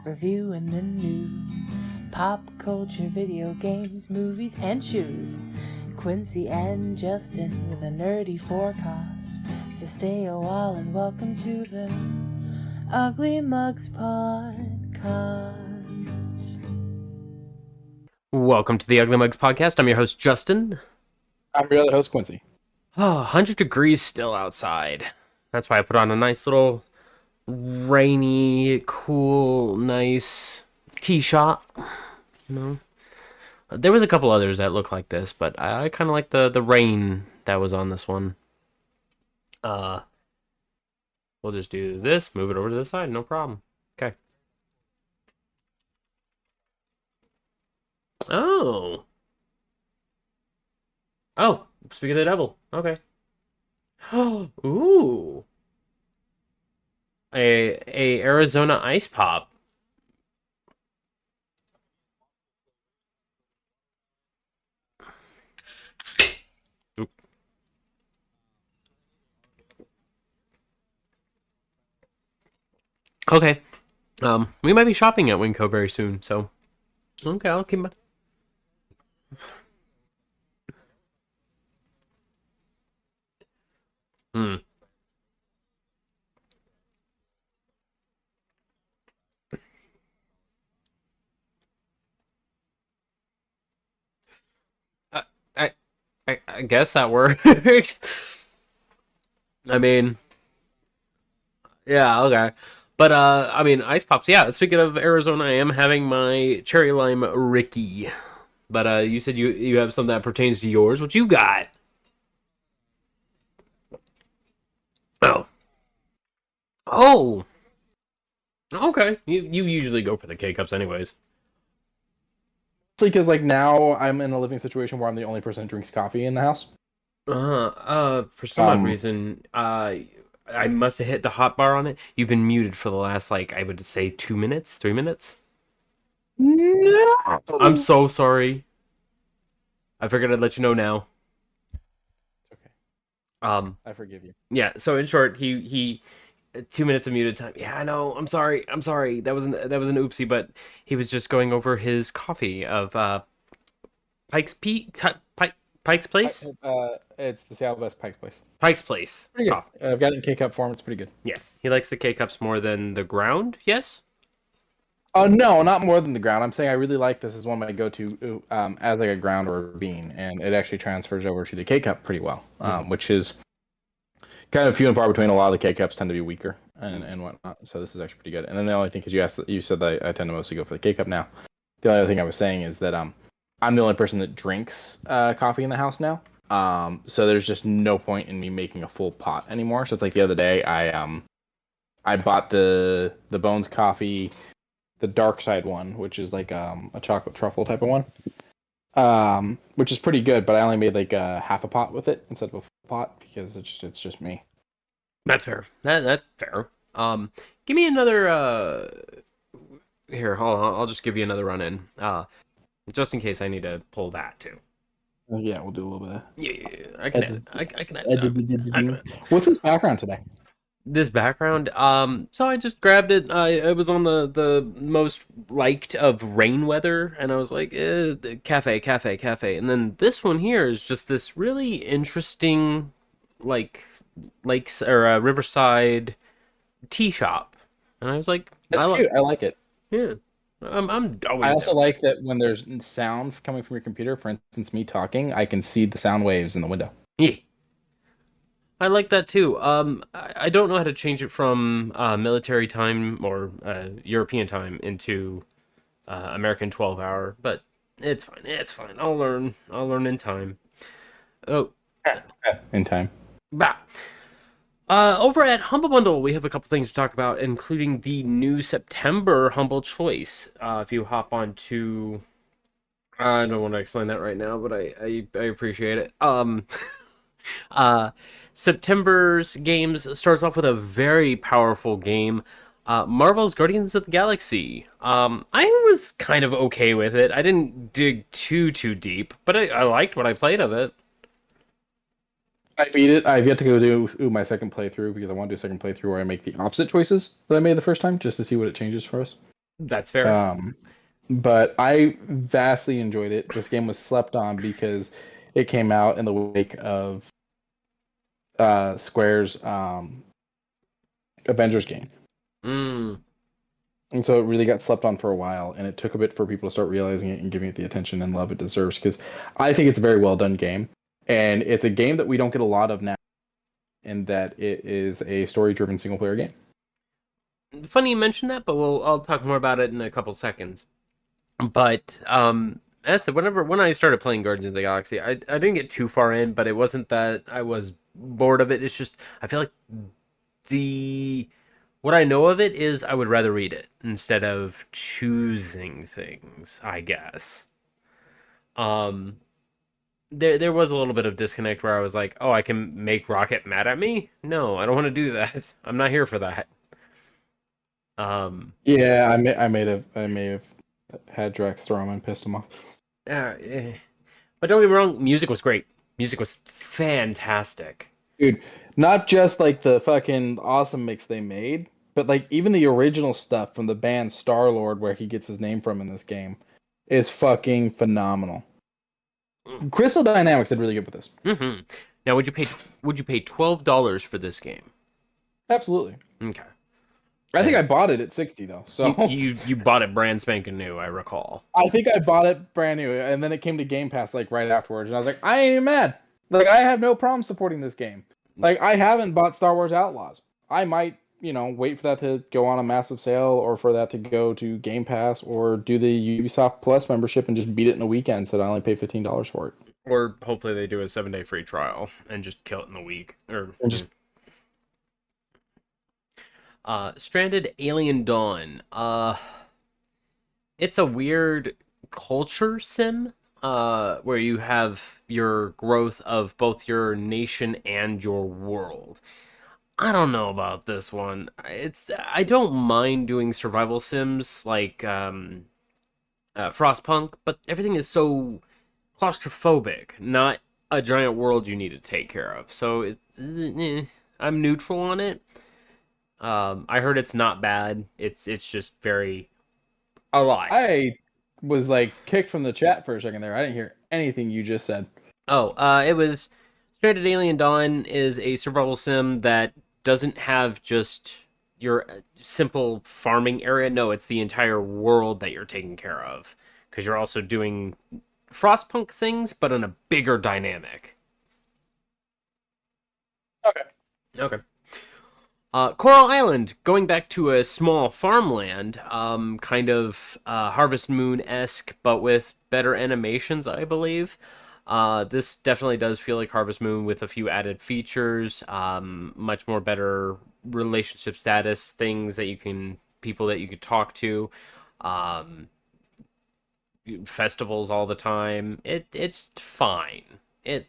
reviewing the news, pop culture, video games, movies, and shoes. Quincy and Justin with a nerdy forecast. So stay a while and welcome to the Ugly Mugs Podcast. Welcome to the Ugly Mugs Podcast. I'm your host, Justin. I'm your other host, Quincy. Oh, 100 degrees still outside. That's why I put on a nice little rainy, cool, nice tee-shot. You know, there was a couple others that look like this, but I kind of like the rain that was on this one. We'll just do this, move it over to the side, no problem. Okay. Oh, speak of the devil. Okay. Ooh. A Arizona ice pop. Oop. Okay. We might be shopping at Winco very soon, so okay, I'll keep my... I, I guess that works. I mean, yeah, okay. But I mean, ice pops. Yeah. Speaking of Arizona, I am having my cherry lime Ricky. But you said you have something that pertains to yours. What you got? Oh. Oh. Okay. You usually go for the K cups, anyways. Because like now I'm in a living situation where I'm the only person that drinks coffee in the house. For some odd reason, I must have hit the hot bar on it. You've been muted for the last, like, I would say 2 minutes, 3 minutes. No. I'm so sorry. I figured I'd let you know now. It's okay. I forgive you. Yeah. So in short, he 2 minutes of muted time. Yeah, I know. I'm sorry. That was an oopsie. But he was just going over his coffee of Pike's Place. It's the Seattle Best Pike's Place. Pike's Place. Pretty good. I've got it in K-cup form. It's pretty good. Yes, he likes the K-cups more than the ground. Yes. No, not more than the ground. I'm saying I really like this as one of my go-to as like a ground or a bean, and it actually transfers over to the K-cup pretty well, which is kind of few and far between. A lot of the K-cups tend to be weaker and whatnot, so this is actually pretty good. And then the only thing, because you said that I tend to mostly go for the K-cup now. The only other thing I was saying is that I'm the only person that drinks coffee in the house now. So there's just no point in me making a full pot anymore. So it's like the other day I bought the Bones coffee, the dark side one, which is like a chocolate truffle type of one, which is pretty good. But I only made like half a pot with it instead of a full pot because it's just me. That's fair. That's fair. Give me another. Here, hold on. I'll just give you another run in. Just in case I need to pull that too. Yeah, we'll do a little bit. Yeah. I can edit. I can edit. What's this background today? This background, so I just grabbed it. It was on the most liked of rain weather, and I was like, cafe. And then this one here is just this really interesting, like, lakes or riverside tea shop, and I was like, That's cute. I like it. Yeah. I'm always I also like that when there's sound coming from your computer, for instance, me talking, I can see the sound waves in the window. Yeah. I like that too. I don't know how to change it from military time or European time into American 12-hour, but it's fine. It's fine. I'll learn in time. Oh. In time. Bah. Over at Humble Bundle, we have a couple things to talk about, including the new September Humble Choice. If you hop on to... I don't want to explain that right now, but I appreciate it. September's games starts off with a very powerful game, Marvel's Guardians of the Galaxy. I was kind of okay with it. I didn't dig too deep, but I liked what I played of it. I beat it. I've yet to go do my second playthrough because I want to do a second playthrough where I make the opposite choices that I made the first time, just to see what it changes for us. That's fair. Um, but I vastly enjoyed it. This game was slept on because it came out in the wake of Square's Avengers game. Mm. And so it really got slept on for a while, and it took a bit for people to start realizing it and giving it the attention and love it deserves. Because I think it's a very well done game, and it's a game that we don't get a lot of now, in that it is a story-driven single-player game. Funny you mentioned that, but I'll talk more about it in a couple seconds. But as I said, when I started playing Guardians of the Galaxy, I didn't get too far in, but it wasn't that I was bored of it. It's just I feel like the what I know of it is I would rather read it instead of choosing things, I guess. Um there was a little bit of disconnect where I was like, "Oh, I can make Rocket mad at me?" No, I don't want to do that. I'm not here for that. Um Yeah, I may have had Drax throw him and pissed him off. eh. But don't get me wrong, music was great. Music was fantastic. Dude, not just like the fucking awesome mix they made, but like even the original stuff from the band Star-Lord, where he gets his name from in this game, is fucking phenomenal. Crystal Dynamics did really good with this. Mm-hmm. Now, would you pay $12 for this game? Absolutely. Okay. I think And I bought it at 60 though. you So you you bought it brand spanking new, I recall. I think I bought it brand new, and then it came to Game Pass like right afterwards, and I was like, I ain't even mad. Like I have no problem supporting this game. Like I haven't bought Star Wars Outlaws. I might, wait for that to go on a massive sale, or for that to go to Game Pass, or do the Ubisoft Plus membership and just beat it in a weekend, so that I only pay $15 for it. Or hopefully they do a 7-day free trial and just kill it in the week. Or And just Stranded Alien Dawn. It's a weird culture sim. Where you have your growth of both your nation and your world. I don't know about this one. I don't mind doing survival sims like Frostpunk, but everything is so claustrophobic, not a giant world you need to take care of. So I'm neutral on it. I heard it's not bad. It's just very a lot. I was like kicked from the chat for a second there. I didn't hear anything you just said. Oh, it was Stranded Alien Dawn is a survival sim that doesn't have just your simple farming area. No, it's the entire world that you're taking care of because you're also doing Frostpunk things, but in a bigger dynamic. Okay. Okay. Coral Island, going back to a small farmland, kind of Harvest Moon esque, but with better animations, I believe. This definitely does feel like Harvest Moon with a few added features, much more better relationship status, people that you could talk to, um, festivals all the time. It's fine. It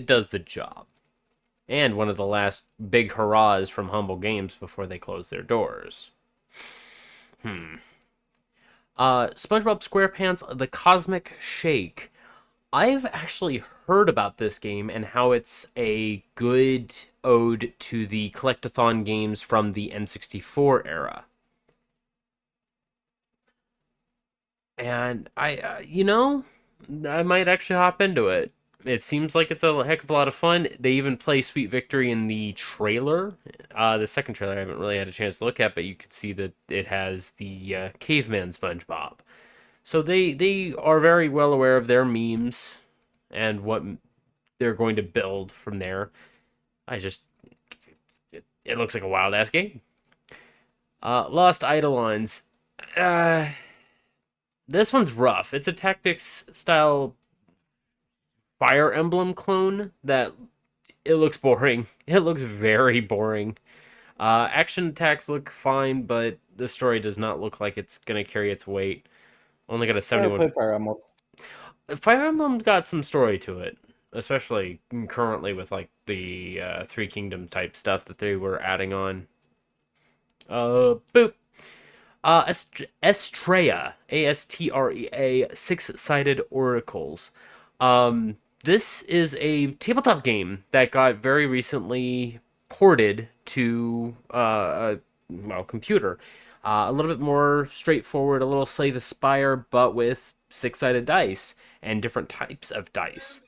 does the job. And one of the last big hurrahs from Humble Games before they closed their doors. SpongeBob SquarePants: The Cosmic Shake. I've actually heard about this game and how it's a good ode to the collectathon games from the N64 era. And I might actually hop into it. It seems like it's a heck of a lot of fun. They even play Sweet Victory in the trailer. The second trailer I haven't really had a chance to look at, but you can see that it has the caveman SpongeBob. So they are very well aware of their memes and what they're going to build from there. I just it looks like a wild ass game. Lost Eidolons. Uh, this one's rough. It's a tactics style Fire Emblem clone that it looks boring. It looks very boring. Action attacks look fine, but the story does not look like it's gonna carry its weight. Only got a I never 71. played Fire Emblem. Fire Emblem's got some story to it, especially currently with like the Three Kingdom type stuff that they were adding on. Boop. Astrea, Astrea, six-sided oracles. This is a tabletop game that got very recently ported to computer. A little bit more straightforward, a little Slay the Spire, but with six-sided dice and different types of dice.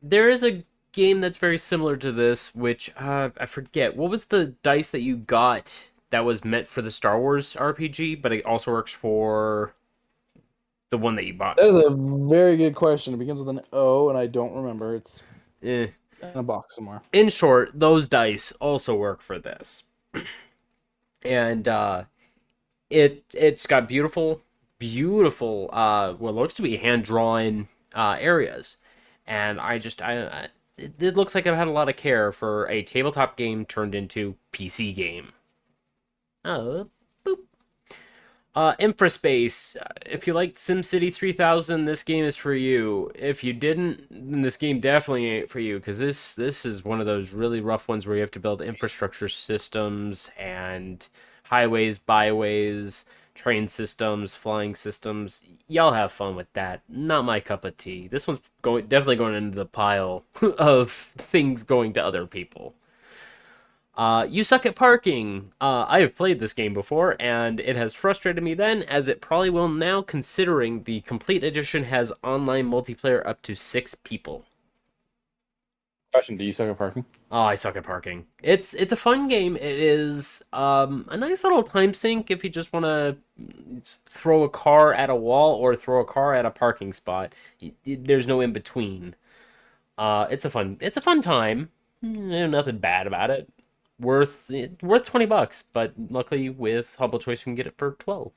There is a game that's very similar to this, which I forget. What was the dice that you got that was meant for the Star Wars RPG, but it also works for the one that you bought? That is a very good question. It begins with an O, and I don't remember. It's Eh. in a box somewhere. In short, those dice also work for this. And it's got beautiful what looks to be hand drawn areas, and it looks like it had a lot of care for a tabletop game turned into PC game. Boop. Infraspace. If you liked SimCity 3000, this game is for you. If you didn't, then this game definitely ain't for you, because this is one of those really rough ones where you have to build infrastructure systems and highways, byways, train systems, flying systems. Y'all have fun with that. Not my cup of tea. This one's definitely going into the pile of things going to other people. You suck at parking. I have played this game before, and it has frustrated me then, as it probably will now, considering the complete edition has online multiplayer up to 6 people. Question: do you suck at parking? Oh, I suck at parking. It's a fun game. It is a nice little time sink if you just want to throw a car at a wall or throw a car at a parking spot. There's no in between. It's a fun time. Nothing bad about it. Worth $20, but luckily with Humble Choice you can get it for 12.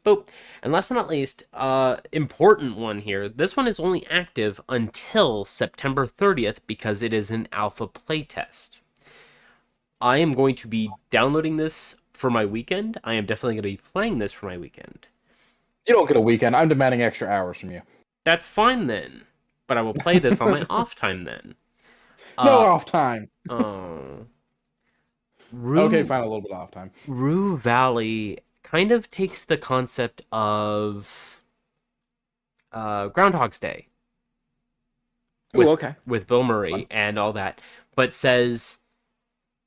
Boop. And last but not least, important one here. This one is only active until September 30th because it is an alpha playtest. I am going to be downloading this for my weekend. I am definitely going to be playing this for my weekend. You don't get a weekend. I'm demanding extra hours from you. That's fine then. But I will play this on my off time then. No off time. Oh. Okay, fine, a little bit off time. Rue Valley kind of takes the concept of Groundhog's Day. With Bill Murray and all that, but says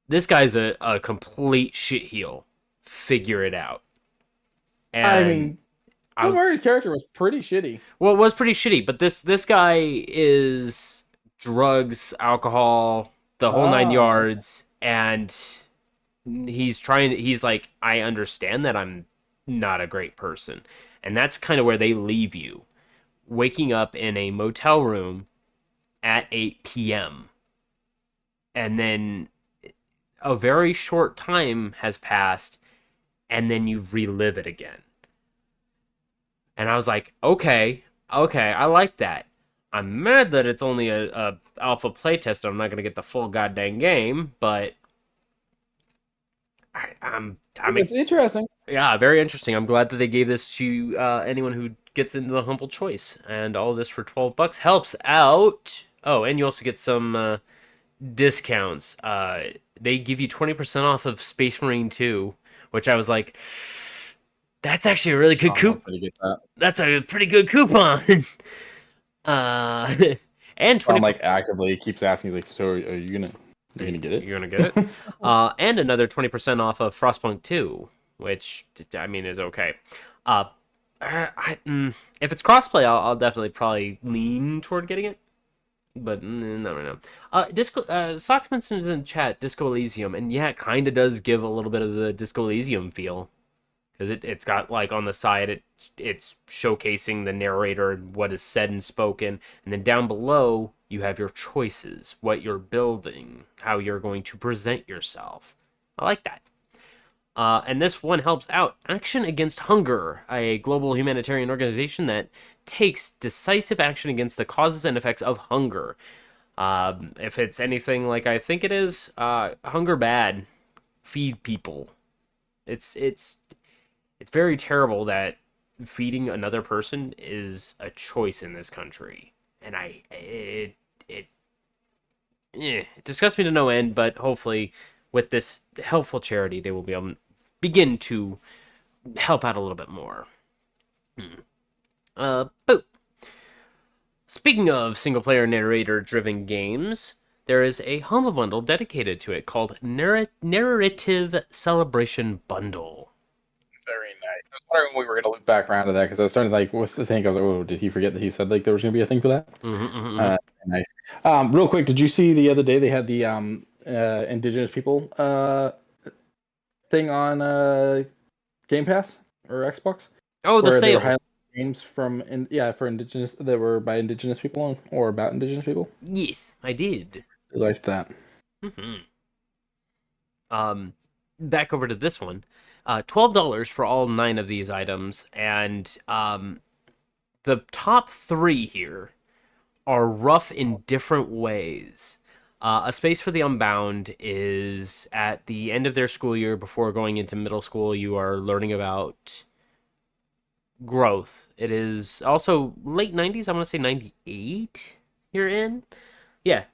this guy's a complete shitheel. Figure it out. And I mean, Bill Murray's character was pretty shitty. Well, it was pretty shitty, but this guy is drugs, alcohol, the whole 9 yards, and he's like, I understand that I'm not a great person. And that's kind of where they leave you. Waking up in a motel room at 8 p.m. And then a very short time has passed, and then you relive it again. And I was like, okay, I like that. I'm mad that it's only a alpha playtest and I'm not going to get the full goddamn game, but it's interesting. Yeah, very interesting. I'm glad that they gave this to anyone who gets into the Humble Choice, and all this for $12 helps out. Oh, and you also get some discounts. They give you 20% off of Space Marine 2, which I was like, that's actually a really good coupon. That's a pretty good coupon. And 20. Like actively keeps asking, he's like, so are you gonna? You're gonna get it. You're gonna get it. And another 20% off of Frostpunk 2, which I mean is okay. If it's crossplay, I'll definitely probably lean toward getting it. But no, right now. Socks mentions in chat Disco Elysium, and yeah, it kind of does give a little bit of the Disco Elysium feel, because it's got like on the side it's showcasing the narrator and what is said and spoken, and then down below you have your choices, what you're building, how you're going to present yourself. I like that. And this one helps out Action Against Hunger, a global humanitarian organization that takes decisive action against the causes and effects of hunger. If it's anything like I think it is, hunger bad. Feed people. It's very terrible that feeding another person is a choice in this country, and it disgusts me to no end. But hopefully, with this helpful charity, they will be able to begin to help out a little bit more. Boop. Speaking of single-player narrator-driven games, there is a Humble Bundle dedicated to it called Narrative Celebration Bundle. Very nice. I was wondering when we were going to loop back around to that because I was starting like with the thing. I was like, oh, did he forget that he said like there was going to be a thing for that? Nice. Real quick, did you see the other day they had the Indigenous people thing on Game Pass or Xbox? Oh, the where they were sale. highlighting games from for Indigenous that were by Indigenous people or about Indigenous people. Yes, I did. I liked that. Back over to this one. $12 for all 9 of these items, and the top 3 here are rough in different ways. A Space for the Unbound is at the end of their school year before going into middle school. You are learning about growth. It is also late 90s. I want to say 98 you're in. Yeah,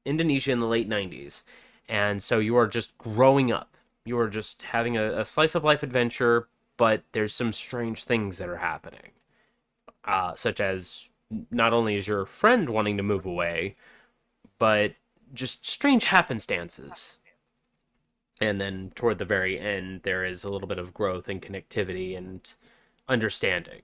Indonesia in the late 90s. And so you are just growing up. You are just having a slice of life adventure, but there's some strange things that are happening. Such as not only is your friend wanting to move away, but just strange happenstances. And then toward the very end, there is a little bit of growth and connectivity and understanding.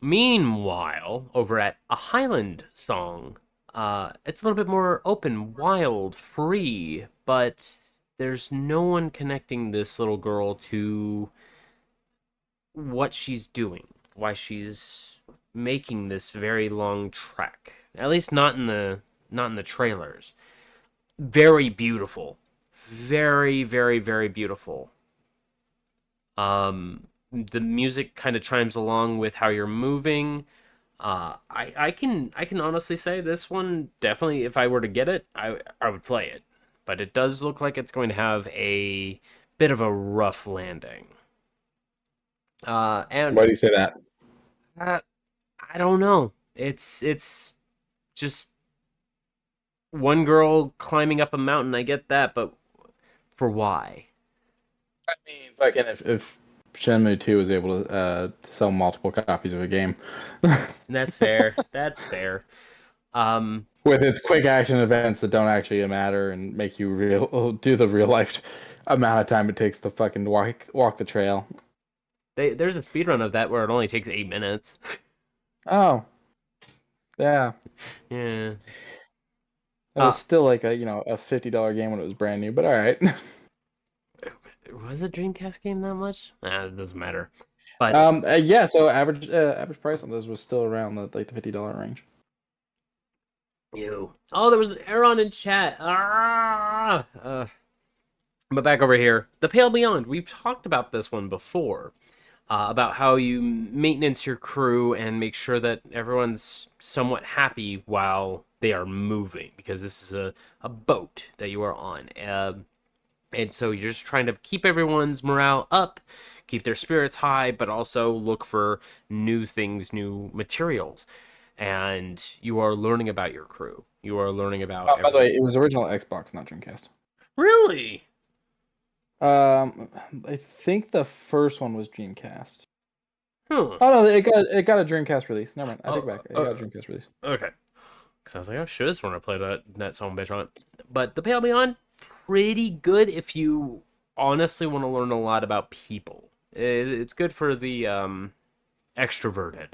Meanwhile, over at A Highland Song, it's a little bit more open, wild, free, but there's no one connecting this little girl to what she's doing, why she's making this very long trek. At least not in the trailers. Very beautiful. Very, very, very beautiful. The music kind of chimes along with how you're moving. I can honestly say this one definitely, if I were to get it, I would play it. But it does look like it's going to have a bit of a rough landing. And Why do you say that? I don't know. It's just one girl climbing up a mountain. I get that, but for why? I mean, fucking if Shenmue 2 was able to sell multiple copies of a game. That's fair. That's fair. With its quick action events that don't actually matter and make you do the real life amount of time it takes to fucking walk the trail. There's a speedrun of that where it only takes 8 minutes. Oh, yeah. Yeah. It was still like a a $50 game when it was brand new, but all right. Was a Dreamcast game that much? It doesn't matter. But yeah. So average price on those was still around the $50 range. ew. Oh, there was an error on in chat. But back over here, The Pale Beyond. We've talked about this one before. About how you maintenance your crew and make sure that everyone's somewhat happy while they are moving, because this is a boat that you are on. And so you're just trying to keep everyone's morale up, keep their spirits high, but also look for new things, new materials. And you are learning about your crew. You are learning about... By the way, it was original Xbox, not Dreamcast. Really? I think the first one was Dreamcast. Huh. Oh no, it got a Dreamcast release. Never mind, I take it back. It got a Dreamcast release. Okay. Because I was like, I should have sworn I played that song bitch on it. But The Pale Beyond, pretty good if you honestly want to learn a lot about people. It's good for the extroverted.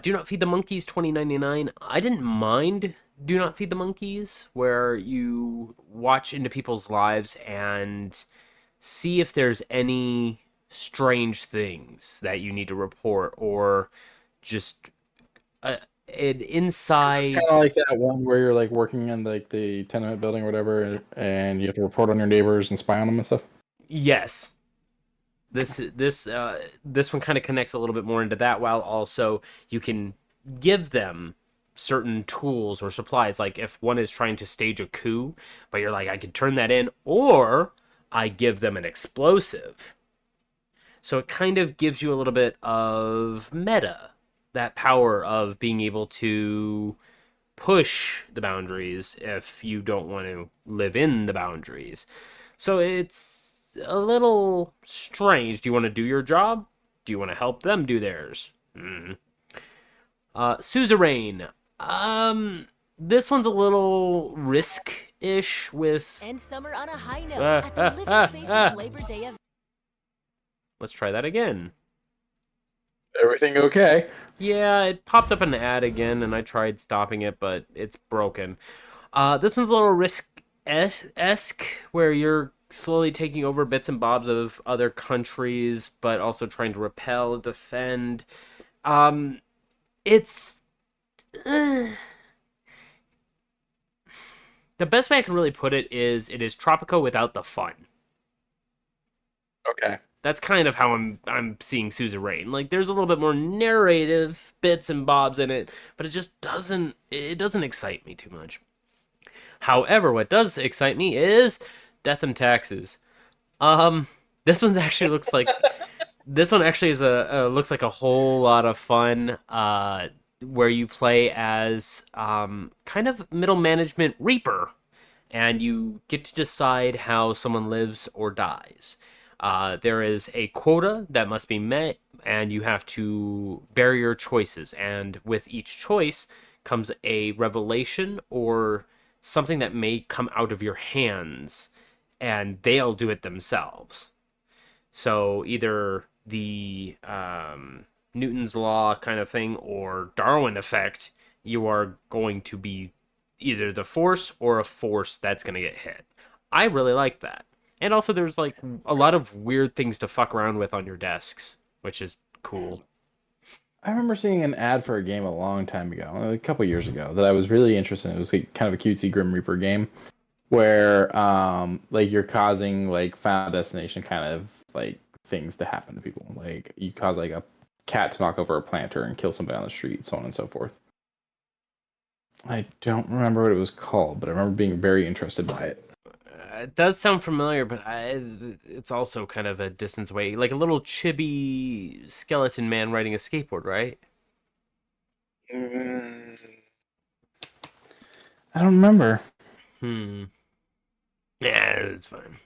Do Not Feed the Monkeys, $20.99. I didn't mind Do Not Feed the Monkeys, where you watch into people's lives and see if there's any strange things that you need to report, or just an inside... Kind of like that one where you're like working in like the tenement building or whatever, and you have to report on your neighbors and spy on them and stuff. Yes. This one kind of connects a little bit more into that, while also you can give them certain tools or supplies. Like if one is trying to stage a coup, but you're like, I can turn that in, or I give them an explosive. So it kind of gives you a little bit of meta, that power of being able to push the boundaries if you don't want to live in the boundaries. So it's a little strange. Do you want to do your job? Do you want to help them do theirs? Suzerain. This one's a little risk-ish with... End summer on a high note at the Living Spaces Labor Day event. Let's try that again. Everything okay? Yeah, it popped up an ad again, and I tried stopping it, but it's broken. This one's a little risk-esque, where you're slowly taking over bits and bobs of other countries, but also trying to repel, defend. It's... The best way I can really put it is Tropico without the fun. Okay. That's kind of how I'm seeing Suzerain. Like, there's a little bit more narrative bits and bobs in it, but it just doesn't excite me too much. However, what does excite me is Death and Taxes. This one actually looks like looks like a whole lot of fun. Where you play as kind of middle management Reaper, and you get to decide how someone lives or dies. There is a quota that must be met, and you have to bear your choices. And with each choice comes a revelation or something that may come out of your hands, and they'll do it themselves. So either the Newton's law kind of thing or Darwin effect, you are going to be either the force or a force that's going to get hit. I really like that. And also there's like a lot of weird things to fuck around with on your desks, which is cool. I remember seeing an ad for a game a long time ago, a couple years ago, that I was really interested in. It was like kind of a cutesy Grim Reaper game where like you're causing like Final Destination kind of like things to happen to people. Like you cause like a cat to knock over a planter and kill somebody on the street, so on and so forth. I don't remember what it was called, but I remember being very interested by it. It does sound familiar, but it's also kind of a distance away. Like a little chibi skeleton man riding a skateboard, right? I don't remember. Yeah, it's fine.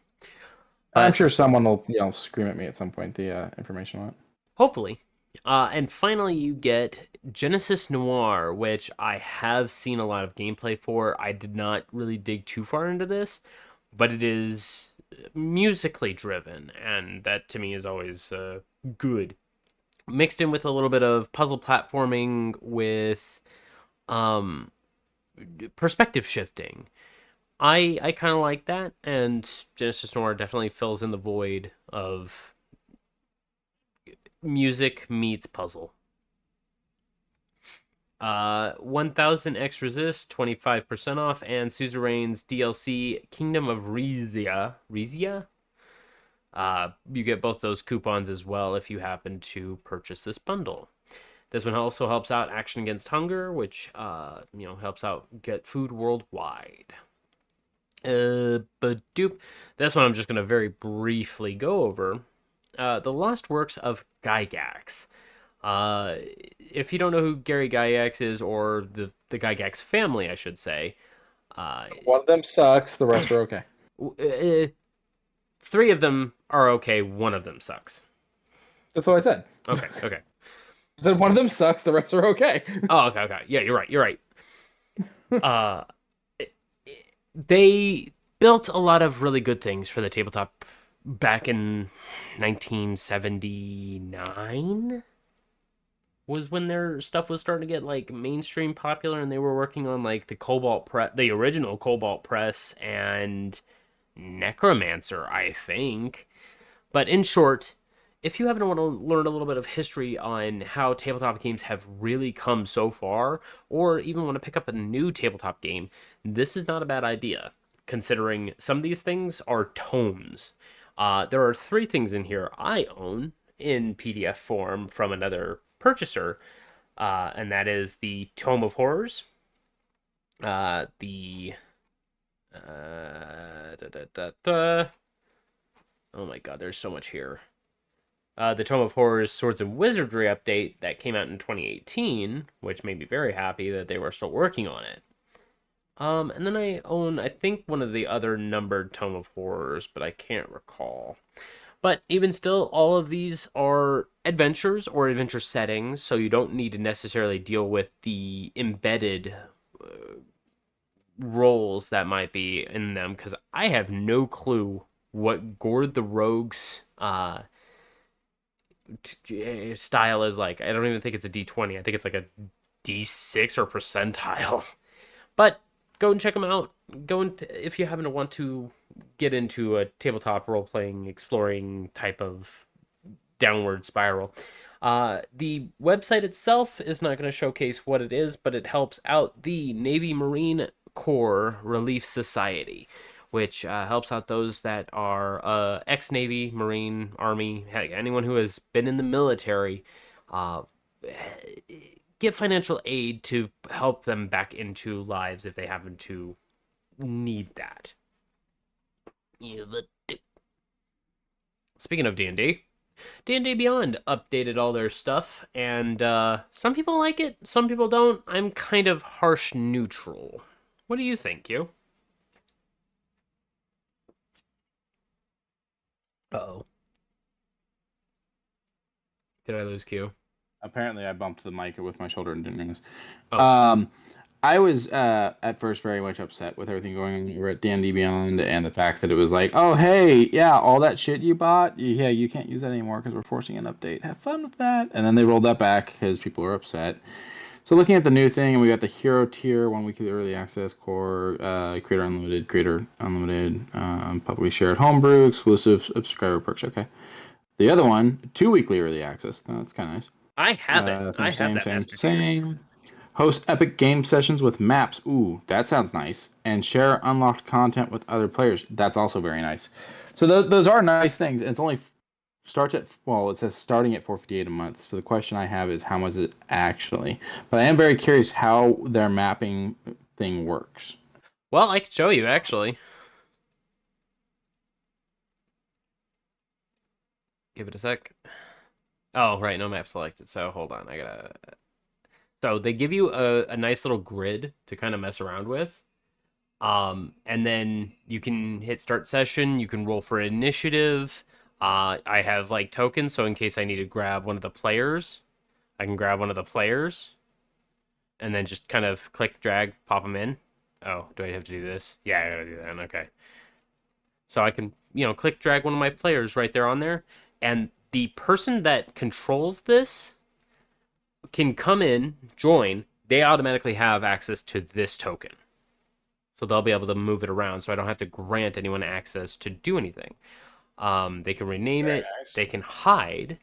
I'm sure someone will, scream at me at some point the information on it. Hopefully. And finally, you get Genesis Noir, which I have seen a lot of gameplay for. I did not really dig too far into this, but it is musically driven, and that to me is always good. Mixed in with a little bit of puzzle platforming with perspective shifting. I kind of like that, and Genesis Noir definitely fills in the void of music meets puzzle. 1000 X Resist, 25% off, and Suzerain's DLC, Kingdom of Rizia. You get both those coupons as well if you happen to purchase this bundle. This one also helps out Action Against Hunger, which helps out get food worldwide. But this one I'm just gonna very briefly go over. The Lost Works of Gygax. If you don't know who Gary Gygax is, or the Gygax family, I should say. One of them sucks, the rest are okay. 3 of them are okay, 1 of them sucks. That's what I said. Okay. I said one of them sucks, the rest are okay. Oh, okay. Yeah, you're right. They built a lot of really good things for the tabletop back in 1979 was when their stuff was starting to get like mainstream popular, and they were working on like the original Cobalt Press and Necromancer, I think. But in short, if you happen to want to learn a little bit of history on how tabletop games have really come so far, or even want to pick up a new tabletop game, this is not a bad idea, considering some of these things are tomes. There are 3 things in here I own in PDF form from another purchaser, and that is the Tome of Horrors, the oh my god, there's so much here. The Tome of Horrors Swords and Wizardry update that came out in 2018, which made me very happy that they were still working on it. And then I own, I think, one of the other numbered Tome of Horrors, but I can't recall. But even still, all of these are adventures or adventure settings, so you don't need to necessarily deal with the embedded roles that might be in them, because I have no clue what Gord the Rogue's style is like. I don't even think it's a D20. I think it's like a D6 or percentile. But go and check them out. Go and if you happen to want to get into a tabletop role-playing, exploring type of downward spiral. The website itself is not going to showcase what it is, but it helps out the Navy Marine Corps Relief Society, which helps out those that are ex-Navy, Marine, Army, heck, anyone who has been in the military, get financial aid to help them back into lives if they happen to need that. Yeah, but speaking of D&D, D&D Beyond updated all their stuff, and some people like it, some people don't. I'm kind of harsh neutral. What do you think, you? Uh-oh. Did I lose Q? Apparently, I bumped the mic with my shoulder and didn't realize. Oh. I was at first very much upset with everything going on over at D&D Beyond and the fact that it was like, oh, hey, yeah, all that shit you bought, yeah, you can't use that anymore because we're forcing an update. Have fun with that. And then they rolled that back because people were upset. So looking at the new thing, and we got the Hero Tier, 1 weekly early access, Core, Creator Unlimited, publicly shared homebrew, exclusive subscriber perks. Okay. The other one, 2 weekly early access. That's kind of nice. I have it. I have that master tier. Host epic game sessions with maps. Ooh, that sounds nice. And share unlocked content with other players. That's also very nice. So those are nice things. And it's only starts at, well, it says starting at $4.58 a month. So the question I have is how much is it actually? But I am very curious how their mapping thing works. Well, I could show you actually. Give it a sec. Oh, right, no map selected. So hold on, I gotta. So they give you a nice little grid to kind of mess around with. And then you can hit start session. You can roll for initiative. I have like tokens, so in case I need to grab one of the players, I can grab one of the players, and then just kind of click, drag, pop them in. Oh, do I have to do this? Yeah, I gotta do that. Okay. So I can, click, drag one of my players right there on there, and the person that controls this can come in, join. They automatically have access to this token. So they'll be able to move it around, so I don't have to grant anyone access to do anything. They can rename it. Nice. They can hide.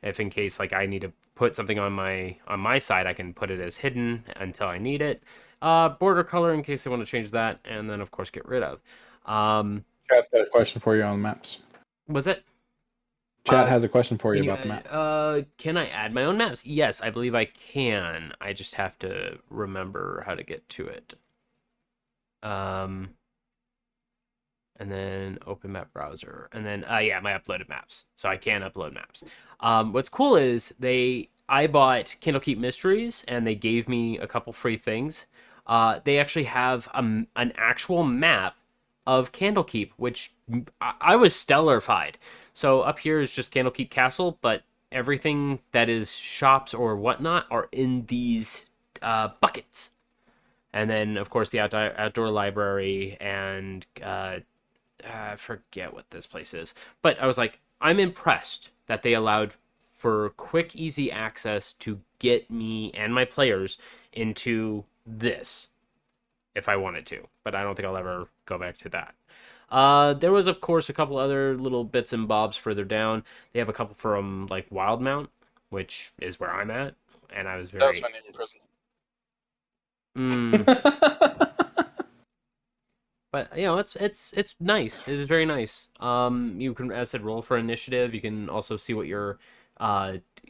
If in case like I need to put something on my side, I can put it as hidden until I need it. Border color in case they want to change that, and then of course get rid of. Chat's got a question for you on the maps. Was it? Chat has a question for you about the map. Can I add my own maps? Yes, I believe I can. I just have to remember how to get to it. And then open map browser, and then yeah, my uploaded maps. So I can upload maps. What's cool is I bought Candlekeep Mysteries, and they gave me a couple free things. They actually have an actual map of Candlekeep, which I was stellarified. So up here is just Candlekeep Castle, but everything that is shops or whatnot are in these buckets. And then, of course, the outdoor library, and I forget what this place is. But I was like, I'm impressed that they allowed for quick, easy access to get me and my players into this if I wanted to. But I don't think I'll ever go back to that. There was, of course, a couple other little bits and bobs further down. They have a couple from, like, Wildmount, which is where I'm at. And I was very... That was my name in prison. But it's nice. It is very nice. You can, as I said, roll for initiative. You can also see what your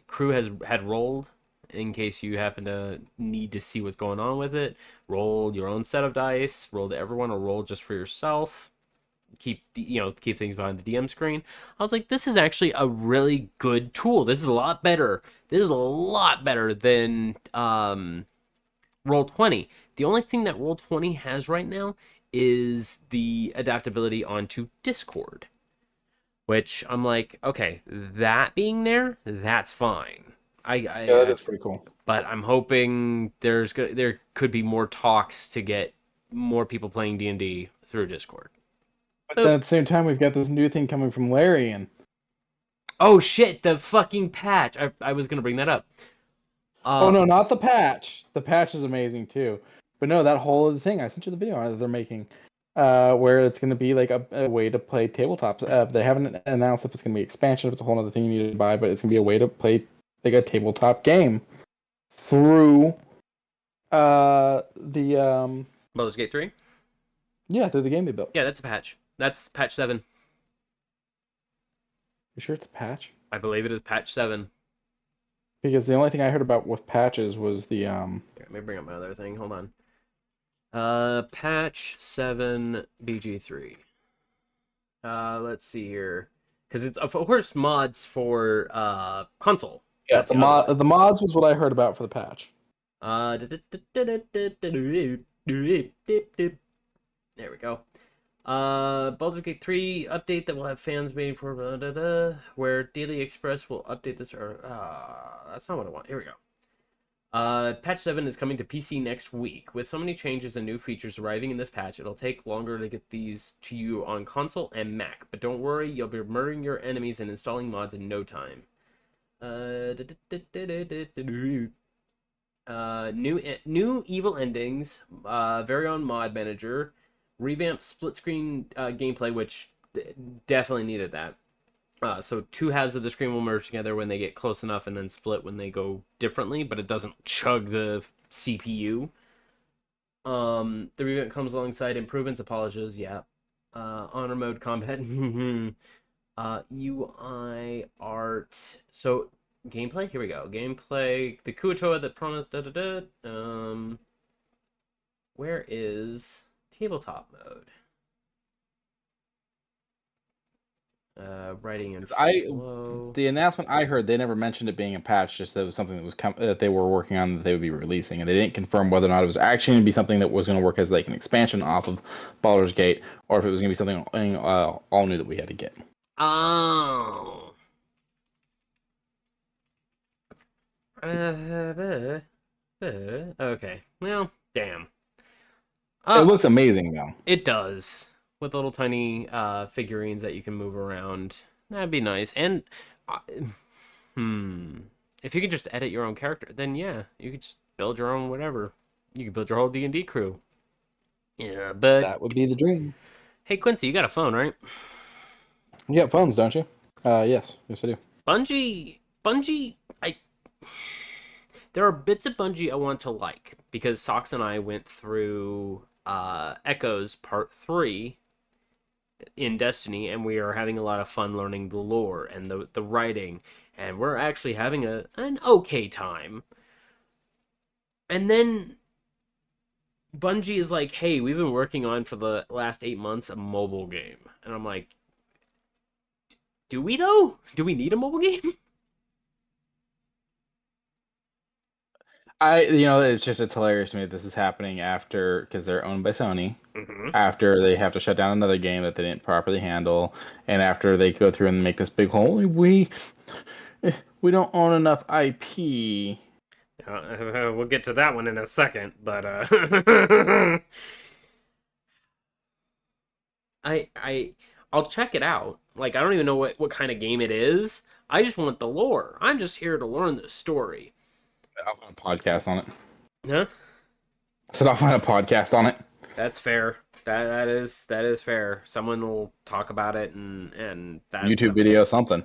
crew had rolled in case you happen to need to see what's going on with it. Roll your own set of dice. Roll to everyone, or roll just for yourself. Keep things behind the DM screen. I was like, this is actually a really good tool. This is a lot better. This is a lot better than Roll20. The only thing that Roll20 has right now is the adaptability onto Discord, which I'm like, okay, that being there, that's fine. Yeah, that's pretty cool. But I'm hoping there could be more talks to get more people playing D&D through Discord. But then at the same time, we've got this new thing coming from Larry, and Oh shit, the fucking patch. I was going to bring that up. oh no, not the patch. The patch is amazing too. But no, that whole other thing I sent you the video on that they're making, where it's going to be like a way to play tabletops. They haven't announced if it's going to be expansion, if it's a whole other thing you need to buy, but it's going to be a way to play like a tabletop game through the Baldur's Gate 3? through the game they built. Yeah, that's a patch. That's patch 7. You sure it's a patch? I believe it is patch 7. Because the only thing I heard about with patches was the Here, let me bring up my other thing. Hold on. Patch 7 BG3. Let's see here. Because it's, of course, mods for console. yeah That's the mods was what I heard about for the patch. There we go. Baldur's Gate 3 update that will have fans waiting for where Daily Express will update this. That's not what I want. Here we go. Patch 7 is coming to PC next week. With so many changes and new features arriving in this patch, it'll take longer to get these to you on console and Mac. But don't worry, you'll be murdering your enemies and installing mods in no time. New evil endings, very own mod manager, revamped split screen gameplay, which definitely needed that. So two halves of the screen will merge together when they get close enough, and then split when they go differently, but it doesn't chug the CPU. The revamp comes alongside improvements, apologies, yeah. Honor mode combat, UI art. So gameplay, here we go. Gameplay, the Kuatoa that promised. Where is tabletop mode? Writing and flow. The announcement I heard, they never mentioned it being a patch, just that it was something that was that they were working on, that they would be releasing, and they didn't confirm whether or not it was actually going to be something that was going to work as like an expansion off of Baldur's Gate, or if it was going to be something all new that we had to get. Oh. Okay. Well, damn. It looks amazing though. It does. With little tiny figurines that you can move around. That'd be nice. And if you could just edit your own character, then yeah, you could just build your own whatever. You could build your whole D&D crew. Yeah, but That would be the dream. Hey Quincy, you got a phone, right? You got phones, don't you? Yes I do. Bungie, there are bits of Bungie I want to like, because Sox and I went through Echoes Part 3 in Destiny, and we are having a lot of fun learning the lore and the writing, and we're actually having an okay time. And then Bungie is like, hey, we've been working on for the last 8 months a mobile game. And I'm like, do we though? Do we need a mobile game? It's hilarious to me that this is happening after, because they're owned by Sony, after they have to shut down another game that they didn't properly handle, and after they go through and make this big whole, we don't own enough IP. We'll get to that one in a second, but I'll check it out. Like, I don't even know what kind of game it is. I just want the lore. I'm just here to learn the story. I'll find a podcast on it. Huh? I said I'll find a podcast on it. That's fair. That is fair. Someone will talk about it and that YouTube video, something.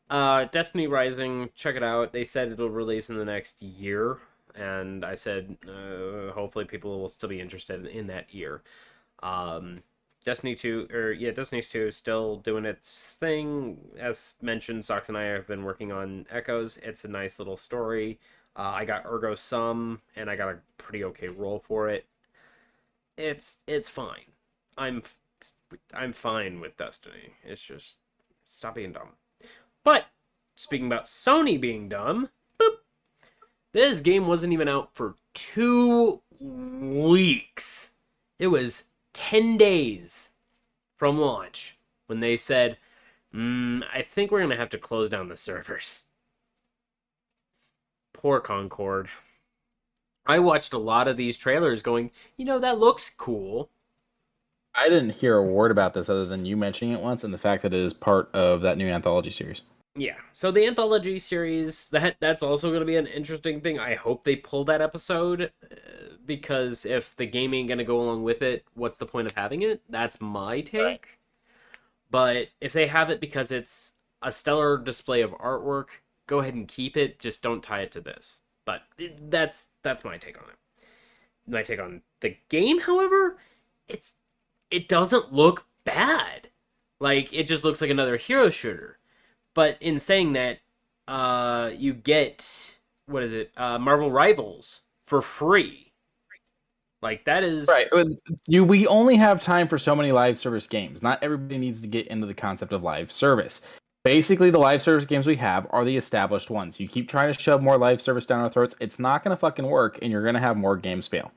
Yeah. Destiny Rising, check it out. They said it'll release in the next year, and I said hopefully people will still be interested in that year. Destiny 2 is still doing its thing. As mentioned, Sox and I have been working on Echoes. It's a nice little story. I got Ergo Sum, and I got a pretty okay role for it. It's fine. I'm fine with Destiny. It's just, stop being dumb. But speaking about Sony being dumb, boop, this game wasn't even out for 2 weeks. It was 10 days from launch when they said, I think we're going to have to close down the servers. Poor Concord. I watched a lot of these trailers going, that looks cool. I didn't hear a word about this other than you mentioning it once and the fact that it is part of that new anthology series. Yeah. So the anthology series, that's also going to be an interesting thing. I hope they pull that episode because if the game ain't going to go along with it, what's the point of having it? That's my take. Right. But if they have it because it's a stellar display of artwork, go ahead and keep it. Just don't tie it to this. But that's my take on it. My take on the game, however, it doesn't look bad. Like, it just looks like another hero shooter. But in saying that, you get, what is it, Marvel Rivals for free. Like, that is... Right. We only have time for so many live service games. Not everybody needs to get into the concept of live service. Basically, the live service games we have are the established ones. You keep trying to shove more live service down our throats, it's not going to fucking work, and you're going to have more games fail.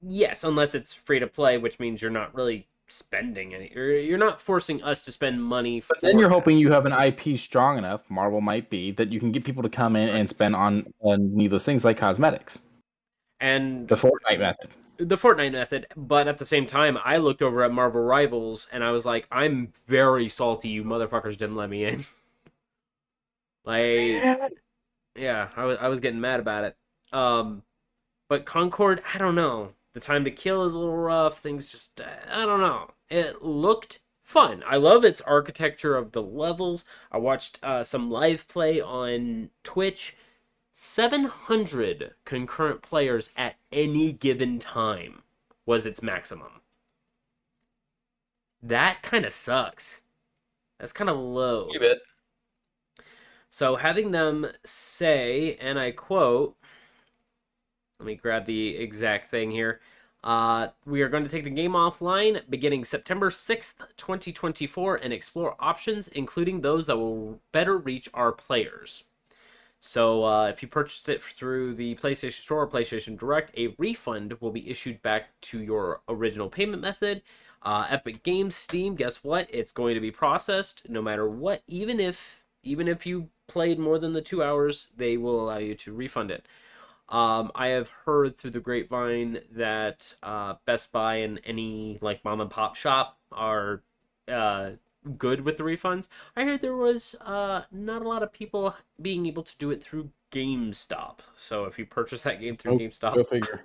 Yes, unless it's free to play, which means you're not really spending any... You're not forcing us to spend money for... But then you're hoping you have an IP strong enough, Marvel might be, that you can get people to come in and spend on needless things like cosmetics. And... The Fortnite method. The Fortnite method, but at the same time, I looked over at Marvel Rivals, and I was like, I'm very salty you motherfuckers didn't let me in. Like... Yeah, I was getting mad about it. But Concord, I don't know. The time to kill is a little rough. Things just, I don't know. It looked fun. I love its architecture of the levels. I watched some live play on Twitch. 700 concurrent players at any given time was its maximum. That kind of sucks. That's kind of low. A bit. So having them say, and I quote, let me grab the exact thing here. We are going to take the game offline beginning September 6th, 2024, and explore options, including those that will better reach our players. So if you purchase it through the PlayStation Store or PlayStation Direct, a refund will be issued back to your original payment method. Epic Games, Steam, guess what? It's going to be processed no matter what. Even if you played more than the 2 hours, they will allow you to refund it. I have heard through the grapevine that Best Buy and any like mom and pop shop are good with the refunds. I heard there was not a lot of people being able to do it through GameStop. So if you purchase that game through GameStop, go figure.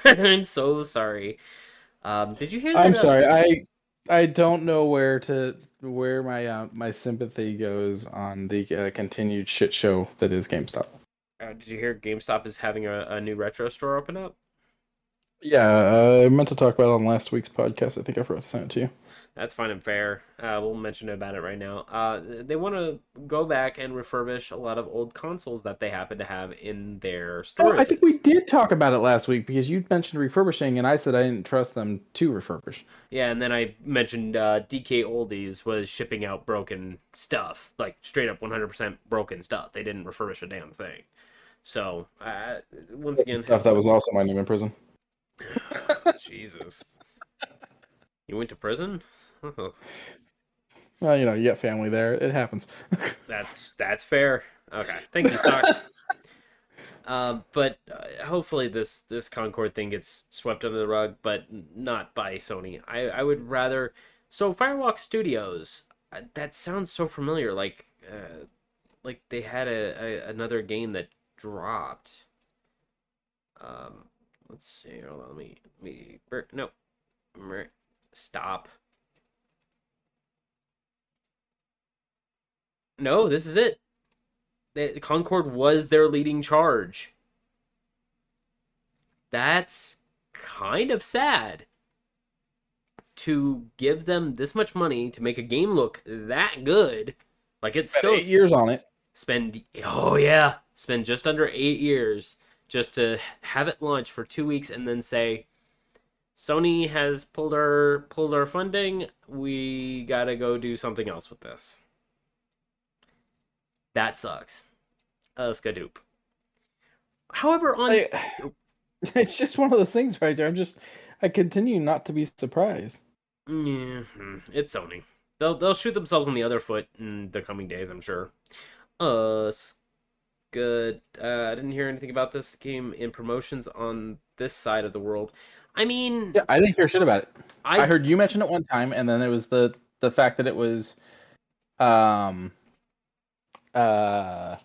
I'm so sorry. Did you hear that? I'm sorry. I don't know where my my sympathy goes on the continued shit show that is GameStop. Did you hear GameStop is having a new retro store open up? Yeah, I meant to talk about it on last week's podcast. I think I forgot to send it to you. That's fine and fair. We'll mention about it right now. They want to go back and refurbish a lot of old consoles that they happen to have in their storage. I think we did talk about it last week because you mentioned refurbishing, and I said I didn't trust them to refurbish. Yeah, and then I mentioned DK Oldies was shipping out broken stuff, like straight up 100% broken stuff. They didn't refurbish a damn thing. So, once again... Stuff that was also my name in prison. Jesus. You went to prison? Well, you got family there. It happens. That's fair. Okay. Thank you, Socks. But hopefully this Concord thing gets swept under the rug, but not by Sony. I would rather... So, Firewalk Studios, that sounds so familiar. Like they had another game that dropped. Let's see. Hold on. Let me no. Stop. No, this is it. Concord was their leading charge. That's kind of sad. To give them this much money to make a game look that good, like it's still 8 years on it. Spend just under 8 years just to have it launch for 2 weeks and then say, Sony has pulled our funding. We gotta go do something else with this. That sucks. Skadoop. However, it's just one of those things right there. I continue not to be surprised. Yeah, it's Sony. They'll shoot themselves in the other foot in the coming days, I'm sure. good. I didn't hear anything about this game in promotions on this side of the world. I mean, Yeah, I didn't hear shit about it. I I heard you mention it one time, and then it was the fact that it was um uh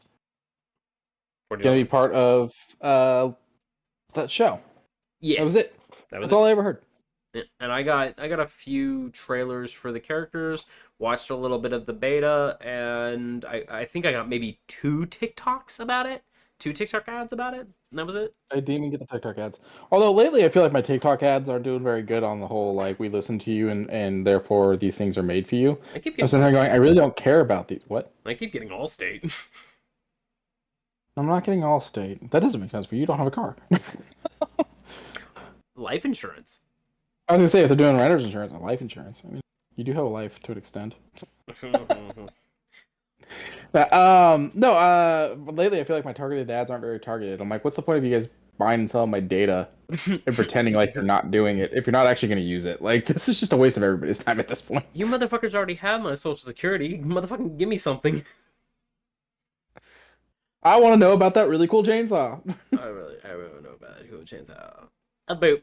gonna be $40. part of that show. That was Yes, it. that was That's it. all I ever heard. Yeah, and I got a few trailers for the characters, watched a little bit of the beta, and I think I got maybe two TikToks about it, two TikTok ads about it, and that was it. I didn't even get the TikTok ads. Although lately, I feel like my TikTok ads aren't doing very good on the whole. Like we listen to you, and therefore these things are made for you. I keep I'm getting sitting there going, I Allstate. really don't care about these. What? I keep getting Allstate. I'm not getting Allstate. That doesn't make sense. But you don't have a car. Life insurance. I was gonna say if they're doing renter's insurance and life insurance, I mean, you do have a life to an extent. But, no. But lately I feel like my targeted ads aren't very targeted. I'm like, what's the point of you guys buying and selling my data and pretending like you're not doing it if you're not actually going to use it? Like, this is just a waste of everybody's time at this point. You motherfuckers already have my social security. Motherfucking give me something. I want to know about that really cool chainsaw. I really know about it. Who chainsaw? About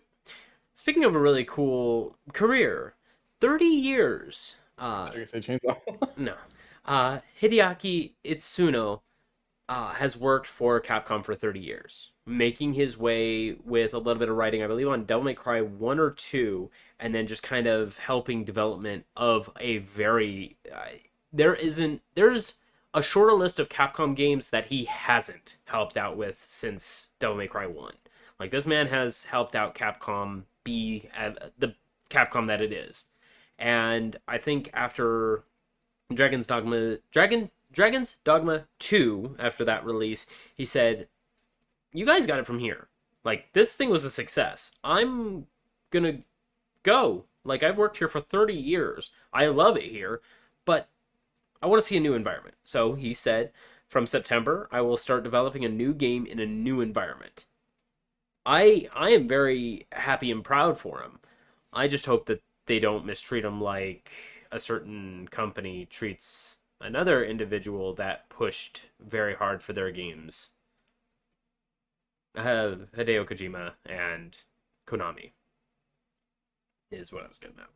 speaking of a really cool career, 30 years. I was gonna say chainsaw. No. Hideaki Itsuno has worked for Capcom for 30 years, making his way with a little bit of writing, I believe, on Devil May Cry 1 or 2, and then just kind of helping development of a very... there's a shorter list of Capcom games that he hasn't helped out with since Devil May Cry 1. Like, this man has helped out Capcom be the Capcom that it is. And I think after Dragon's Dogma 2, after that release, he said, you guys got it from here. Like, this thing was a success. I'm gonna go. Like, I've worked here for 30 years. I love it here, but I want to see a new environment. So he said, from September, I will start developing a new game in a new environment. I am very happy and proud for him. I just hope that they don't mistreat him like a certain company treats another individual that pushed very hard for their games. Hideo Kojima and Konami is what I was getting at.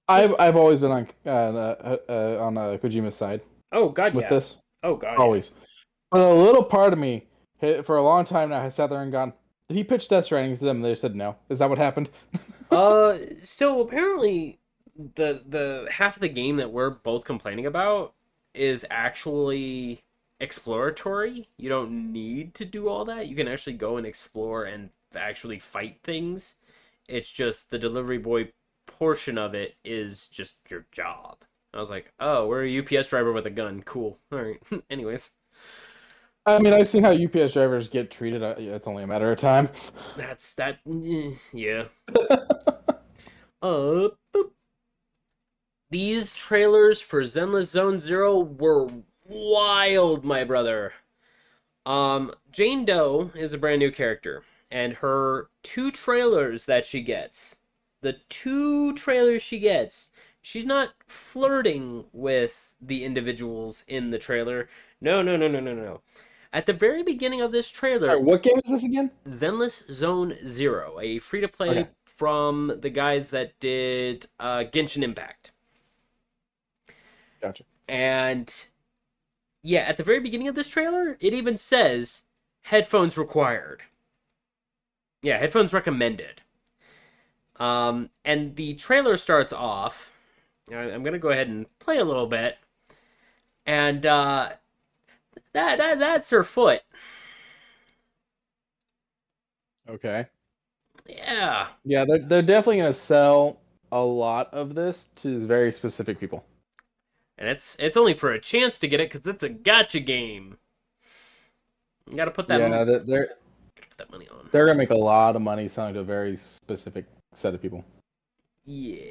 I've always been on Kojima's side Oh God, with yeah. this. Oh God, Always. But a little part of me, for a long time now, has sat there and gone, did he pitch Death Stranding to them? And they said no. Is that what happened? Yeah. So apparently, the half of the game that we're both complaining about is actually exploratory. You don't need to do all that. You can actually go and explore and actually fight things. It's just the delivery boy portion of it is just your job. I was like, oh, we're a UPS driver with a gun. Cool. All right. Anyways, I mean, I've seen how UPS drivers get treated. It's only a matter of time. that's that. Yeah. Boop. These trailers for Zenless Zone Zero were wild, my brother. Jane Doe is a brand new character, and her two trailers that she gets, the two trailers she gets, she's not flirting with the individuals in the trailer. No, no, no, no, no, no. At the very beginning of this trailer, All right, what game is this again? Zenless Zone Zero, a free-to-play Okay. from the guys that did Genshin Impact. Gotcha. And yeah, at the very beginning of this trailer, it even says headphones required. Yeah, headphones recommended. And the trailer starts off. I'm gonna go ahead and play a little bit, and that's her foot. Okay. Yeah, Yeah, they're definitely gonna sell a lot of this to very specific people. and it's only for a chance to get it because it's a gotcha game. You gotta put that. Yeah, they're Put that money on. they're gonna make a lot of money selling to a very specific set of people. Yeah.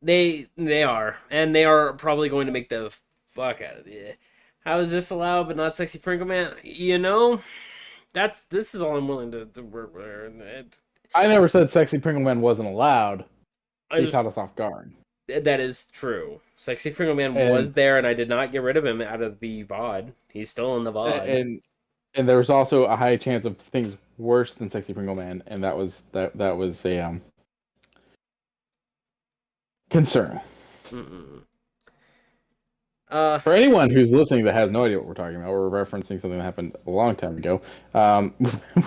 They are, and they are probably going to make the fuck out of it. How is this allowed, but not Sexy Pringle Man? You know, this is all I'm willing to work with. I never said Sexy Pringle Man wasn't allowed. I He just caught us off guard. That is true. Sexy Pringle Man was And there, and I did not get rid of him out of the VOD. He's still in the VOD. and there was also a high chance of things worse than Sexy Pringle Man, and that was a concern. Mm-mm. For anyone who's listening that has no idea what we're talking about, we're referencing something that happened a long time ago.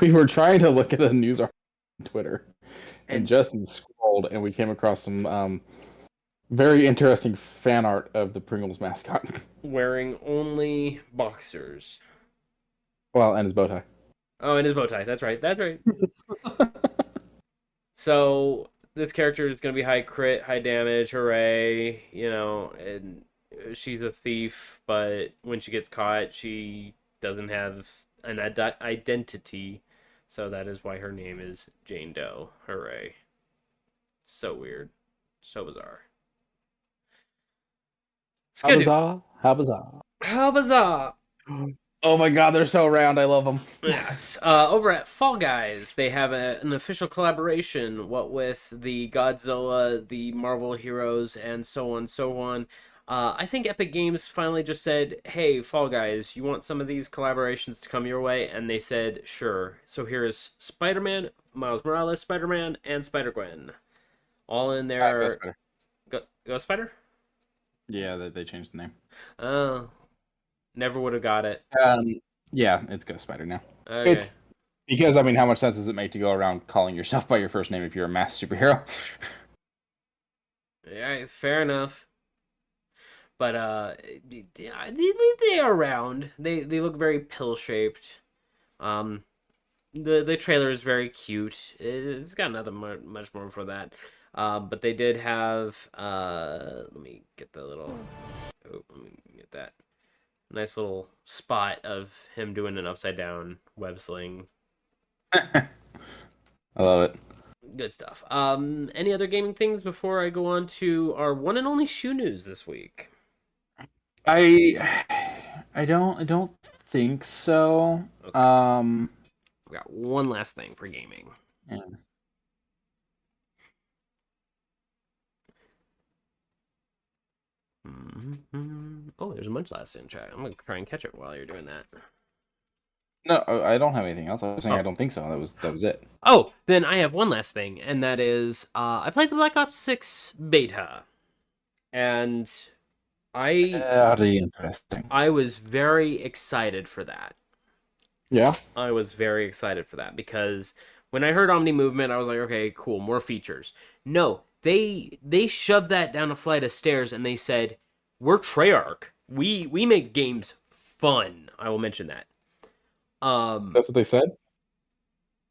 We were trying to look at a news article on Twitter, and and Justin scrolled, and we came across some very interesting fan art of the Pringles mascot. wearing only boxers. Well, and his bow tie. Oh, and his bow tie. That's right. That's right. So this character is going to be high crit, high damage. Hooray! And she's a thief, but when she gets caught, she doesn't have an identity. So that is why her name is Jane Doe. Hooray! So weird, so bizarre. It's How good. bizarre! How bizarre! How bizarre! Oh my God, they're so round. I love them. Yes. Over at Fall Guys, they have an official collaboration, what with the Godzilla, the Marvel heroes, and so on, so on. I think Epic Games finally just said, hey, Fall Guys, you want some of these collaborations to come your way? And they said, sure. So here is Spider-Man, Miles Morales Spider-Man, and Spider-Gwen. All in Go there. Spider. Go Spider? Yeah, they changed the name. Oh, never would have got it. Yeah, it's Ghost Spider now. Okay. It's because I mean, how much sense does it make to go around calling yourself by your first name if you're a mass superhero? Yeah, fair enough. But yeah, they are round. They look very pill shaped. Um, the trailer is very cute. It's got nothing much more for that. But they did have let me get the little. Oh, let me get that nice little spot of him doing an upside down web sling. I love it. Good stuff. Any other gaming things before I go on to our one and only shoe news this week? I don't think so. Okay. We got one last thing for gaming. Yeah. Oh, there's a Munchlass in chat. I'm gonna try and catch it while you're doing that. No, I don't have anything else. I was saying Oh. I don't think so. That was it. Oh, then I have one last thing, and that is I played the Black Ops 6 beta, and Very interesting. I was very excited for that. Yeah. I was very excited for that because when I heard Omni Movement, I was like, okay, cool, more features. No, they shoved that down a flight of stairs and they said, we're Treyarch. We make games fun. I will mention that. That's what they said.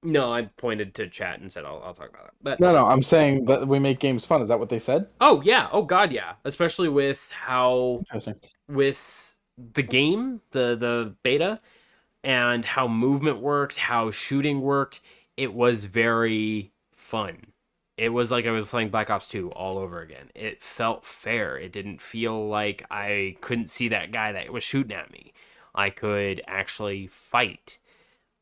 No, I pointed to chat and said I'll talk about that. But No, I'm saying that we make games fun. Is that what they said? oh yeah, oh god yeah, especially with how Interesting. with the game, the beta, and how movement worked, how shooting worked, it was very fun. It was like I was playing Black Ops 2 all over again. It felt fair. It didn't feel like I couldn't see that guy that was shooting at me. I could actually fight.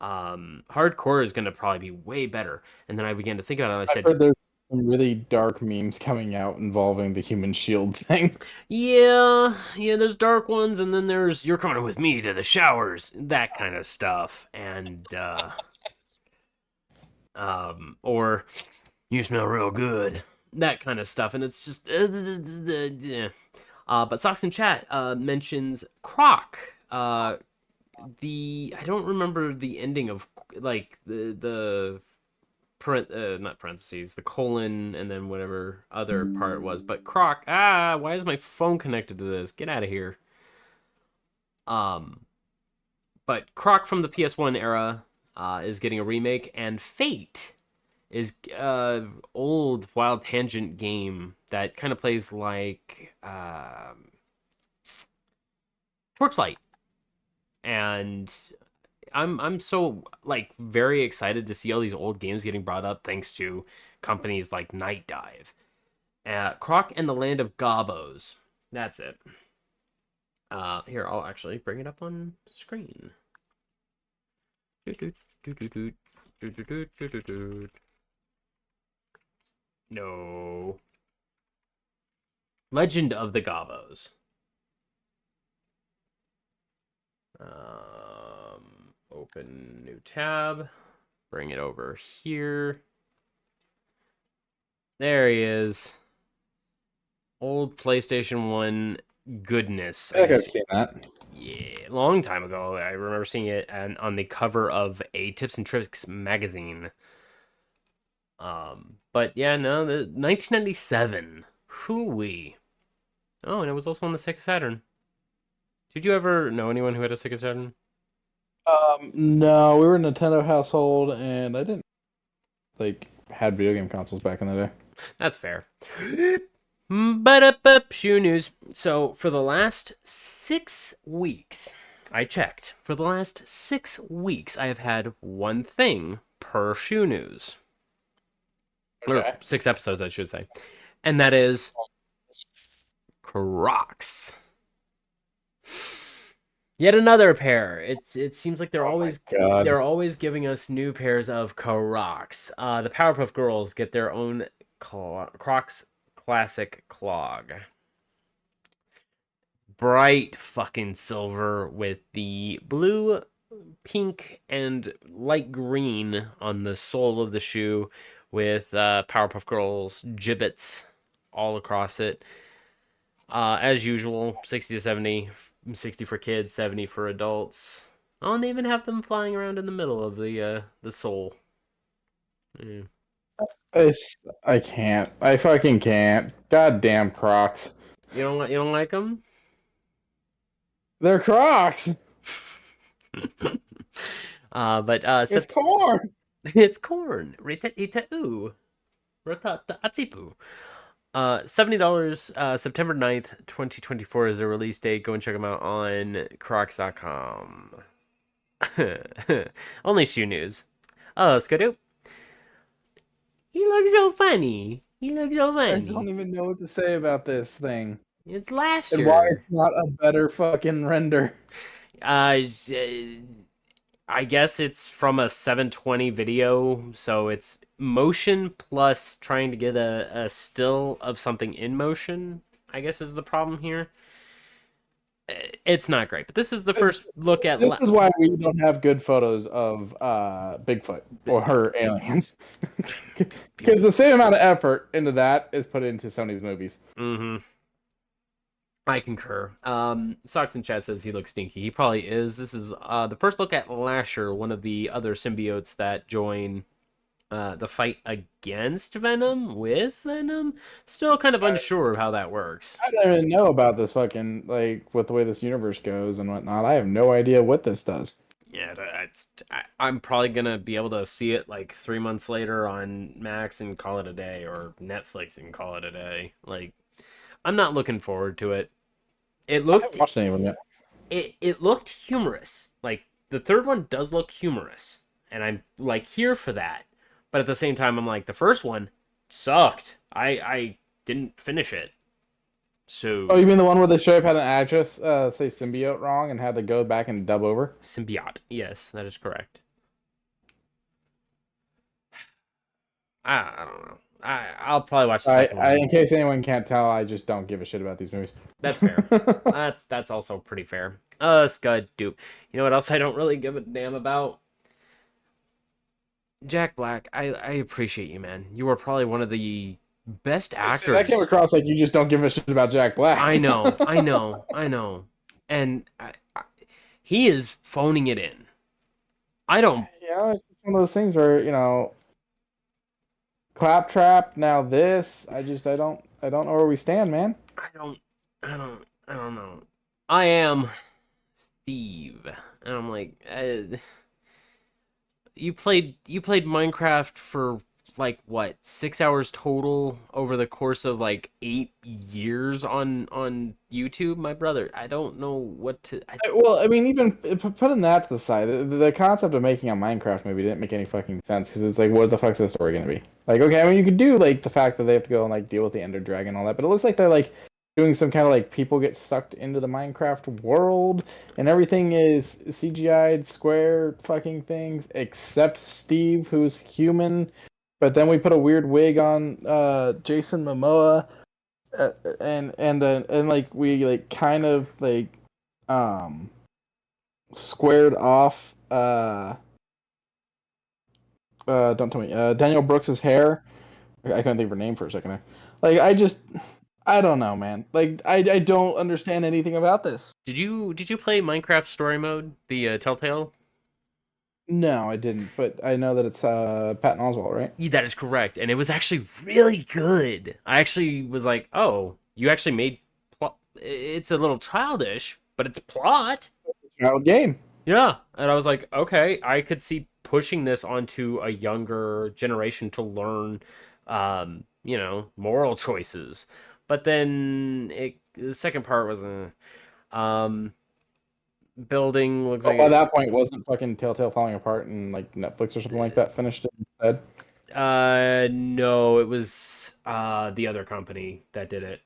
Hardcore is going to probably be way better. And then I began to think about it and I I've said, heard there's some really dark memes coming out involving the human shield thing. yeah, there's dark ones, and then there's you're coming with me to the showers, that kind of stuff, and or you smell real good, that kind of stuff, and it's just yeah. But Socks in chat mentions Croc. I don't remember the ending of like the not parentheses, the colon, and then whatever other part was. But Croc, why is my phone connected to this? Get out of here. But Croc from the PS1 era is getting a remake, and Fate is old Wild Tangent game that kind of plays like Torchlight, and I'm so like very excited to see all these old games getting brought up thanks to companies like Night Dive. Croc and the Land of Gobos. That's it. Here, I'll actually bring it up on screen. No. Legend of the Gobos. Open new tab. Bring it over here. There he is. Old PlayStation 1 goodness. I think I've seen that. Yeah, long time ago. I remember seeing it on the cover of a Tips and Tricks magazine. But yeah, no, the 1997. Hooey. Oh, and it was also on the Sega Saturn. Did you ever know anyone who had a Sega Saturn? No, we were a Nintendo household, and I didn't had video game consoles back in the day. That's fair. But shoe news. So for the last 6 weeks, I checked. For the last 6 weeks, I have had one thing per shoe news. Okay. Or 6 episodes, I should say. And that is Crocs. Yet another pair. It seems like they're always giving us new pairs of Crocs. The Powerpuff Girls get their own Crocs Classic Clog. Bright fucking silver with the blue, pink, and light green on the sole of the shoe, with Powerpuff Girls gibbets all across it. As usual, 60 to 70, 60 for kids, 70 for adults. Oh, and they even have them flying around in the middle of the sole. Yeah. I can't. I fucking can't. Goddamn Crocs. You don't like them? They're Crocs. But It's corn. It's corn. Rita ita'u. Ratata atipu. $70, September 9th, 2024 is the release date. Go and check them out on crocs.com. Only shoe news. Oh, Skidoo. He looks so funny. I don't even know what to say about this thing. It's last And year. why it's not a better fucking render. I guess it's from a 720 video, so it's motion plus trying to get a still of something in motion, I guess is the problem here. It's not great, but this is the first look at... This is why we don't have good photos of Bigfoot or her aliens. Because the same amount of effort into that is put into Sony's movies. Mm-hmm. I concur. Socks in chat says he looks stinky. He probably is. This is the first look at Lasher, one of the other symbiotes that join the fight against Venom with Venom. Still kind of unsure of how that works. I don't even know about this fucking, with the way this universe goes and whatnot. I have no idea what this does. Yeah, I'm probably going to be able to see it 3 months later on Max and call it a day, or Netflix and call it a day. I'm not looking forward to it. I haven't watched any of them yet. It looked humorous. The third one does look humorous, and I'm here for that. But at the same time, I'm the first one sucked. I didn't finish it. So. Oh, you mean the one where the sheriff had an actress say symbiote wrong and had to go back and dub over? Symbiote. Yes, that is correct. I don't know. I'll probably watch the second one. In case anyone can't tell, I just don't give a shit about these movies. That's fair. That's also pretty fair. Scud dupe. You know what else I don't really give a damn about? Jack Black. I appreciate you, man. You are probably one of the best actors. See, that came across like you just don't give a shit about Jack Black. I know. And he is phoning it in. I don't. Yeah, it's just one of those things where, Claptrap, now this. I don't know where we stand, man. I don't know. I am Steve, and I'm you played Minecraft for what, 6 hours total over the course of 8 years on YouTube, my brother. I don't know what to. Well, I mean, even putting that to the side, the concept of making a Minecraft movie didn't make any fucking sense, because it's what the fuck's the story gonna be? Okay, I mean, you could do the fact that they have to go and deal with the Ender Dragon and all that, but it looks like they're doing some kind of people get sucked into the Minecraft world, and everything is CGI'd square fucking things except Steve, who's human. But then we put a weird wig on Jason Momoa. and like we like kind of like um squared off don't tell me Daniel Brooks's hair. I couldn't think of her name for a second there. Like I don't know, man. Like I don't understand anything about this. Did you play Minecraft Story Mode, the Telltale? No, I didn't, but I know that it's Patton Oswalt, right? Yeah, that is correct, and it was actually really good. I actually was like, "Oh, you actually made plot. It's a little childish, but it's plot." Child game. Yeah, and I was like, "Okay, I could see pushing this onto a younger generation to learn, moral choices." But then the second part was, um, building looks But like by that point, wasn't fucking Telltale falling apart and like Netflix or something like that finished it instead? No, it was the other company that did it.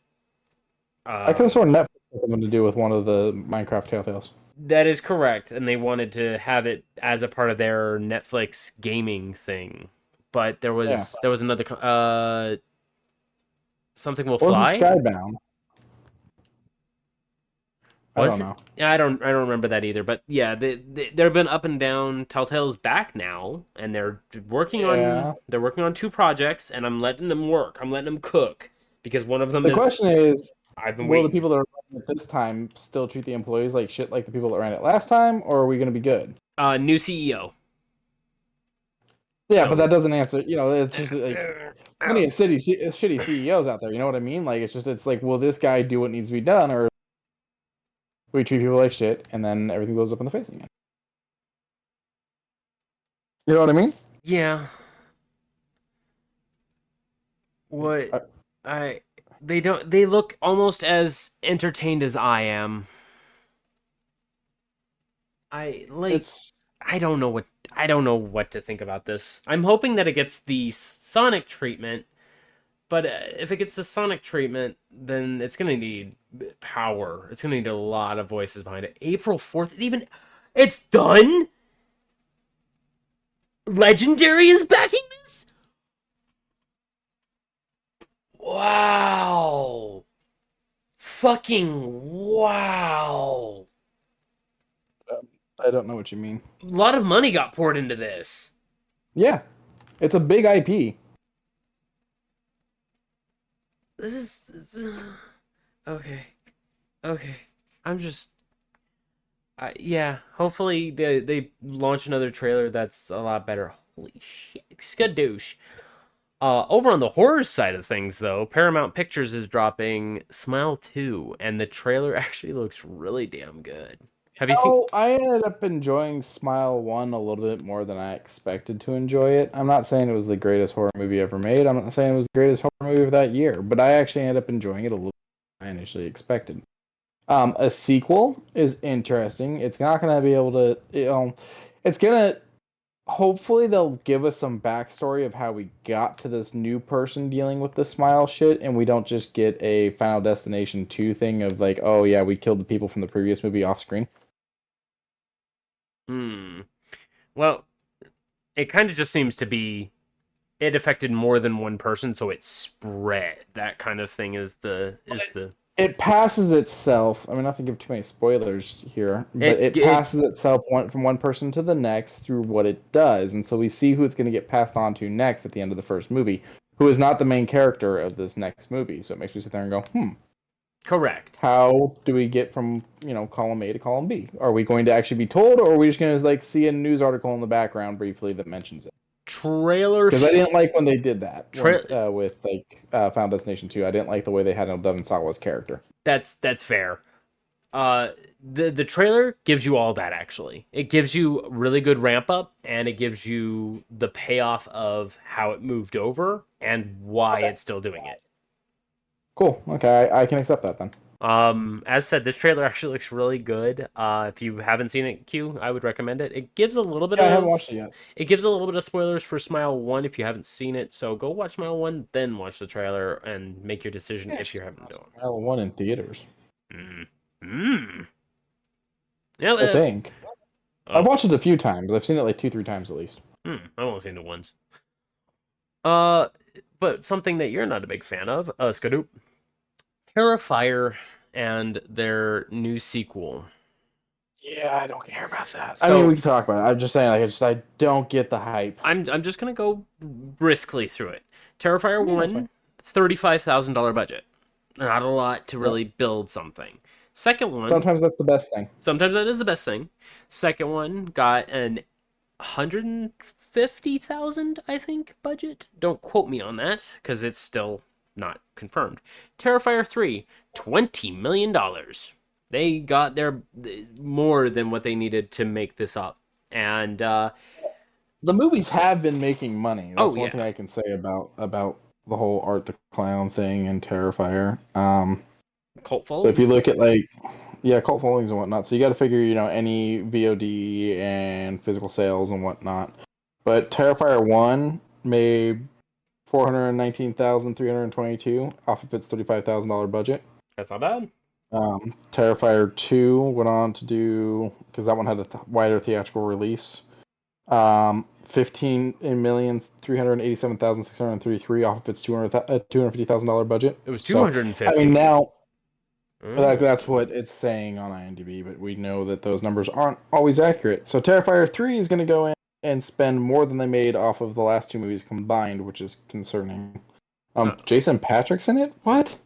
I could have sworn Netflix had something to do with one of the Minecraft Telltales. That is correct, and they wanted to have it as a part of their Netflix gaming thing. But there was another Something Will Wasn't Fly? Skybound? I don't know. Yeah, I don't remember that either. But yeah, they've been up and down. Telltale's back now, and they're working on two projects, and I'm letting them work. I'm letting them cook because one of them The question is, I've been will waiting. the people that are running it this time still treat the employees like shit like the people that ran it last time, or are we going to be good? New CEO. Yeah, So- but that doesn't answer. It's just like plenty of shitty CEOs out there. You know what I mean? Like it's like, will this guy do what needs to be done, or we treat people like shit and then everything goes up in the face again? You know what I mean? Yeah. What they look almost as entertained as I am. I don't know what to think about this. I'm hoping that it gets the Sonic treatment, but if it gets the Sonic treatment, then it's gonna need power. It's gonna need a lot of voices behind it. April 4th, it's done. Legendary is backing this. Wow. Fucking wow. I don't know what you mean. A lot of money got poured into this. Yeah, it's a big IP. This is okay. Okay. I'm just yeah, hopefully they launch another trailer that's a lot better. Holy shit. Skadoosh. Over on the horror side of things, though, Paramount Pictures is dropping Smile 2, and the trailer actually looks really damn good. Have you seen? I ended up enjoying Smile 1 a little bit more than I expected to enjoy it. I'm not saying it was the greatest horror movie ever made. I'm not saying it was the greatest horror movie of that year, but I actually ended up enjoying it a little more than I initially expected. A sequel is interesting. It's not going to be able to, it's going to, hopefully they'll give us some backstory of how we got to this new person dealing with the smile shit, and we don't just get a Final Destination 2 thing of like, oh yeah, we killed the people from the previous movie off screen. Well, it kind of just seems to be it affected more than one person, so it spread. That kind of thing is the. It passes itself. I mean, not to give too many spoilers here, but it passes itself from one person to the next through what it does, and so we see who it's going to get passed on to next at the end of the first movie, who is not the main character of this next movie. So it makes me sit there and go, Correct. How do we get from column A to column B? Are we going to actually be told, or are we just going to like see a news article in the background briefly that mentions it? Trailer. Because I didn't like when they did that with Final Destination 2. I didn't like the way they handled Devon Sawa's character. That's fair. The trailer gives you all that, actually. It gives you really good ramp up, and it gives you the payoff of how it moved over and why it's still doing it. Cool. Okay, I can accept that then. As said, this trailer actually looks really good. If you haven't seen it, Q, I would recommend it. It gives a little bit I haven't watched it yet. It gives a little bit of spoilers for Smile 1 if you haven't seen it. So go watch Smile 1, then watch the trailer and make your decision if you haven't done it. Smile 1 in theaters. Yeah, I think. I've watched it a few times. I've seen it like 2-3 times at least. I've only seen it once. But something that you're not a big fan of, Skadoop. Terrifier and their new sequel. Yeah, I don't care about that. I So- mean, we can talk about it. I'm just saying, like, I don't get the hype. I'm just gonna go briskly through it. Terrifier Yeah, that's 1, fine. $35,000 budget. Not a lot to really build something. Second one, Sometimes that's the best thing. sometimes that is the best thing. Second one got an 150,000, I think, budget. Don't quote me on that because it's still not confirmed. Terrifier 3, $20 million. They got their more than what they needed to make this up. And The movies have been making money. That's Oh, one yeah. thing I can say about the whole Art the Clown thing and Terrifier. cult So if you followings. look at like, yeah, cult followings and whatnot. So you got to figure, any VOD and physical sales and whatnot. But Terrifier 1 made 419,322 off of its $35,000 budget. That's not bad. Terrifier 2 went on to do, because that one had a wider theatrical release, 15,387,633 off of its $250,000 budget. It was So, 250. I mean, now Mm. that's what it's saying on IMDb, but we know that those numbers aren't always accurate. So Terrifier 3 is going to go in and spend more than they made off of the last two movies combined, which is concerning. Jason Patrick's in it? What?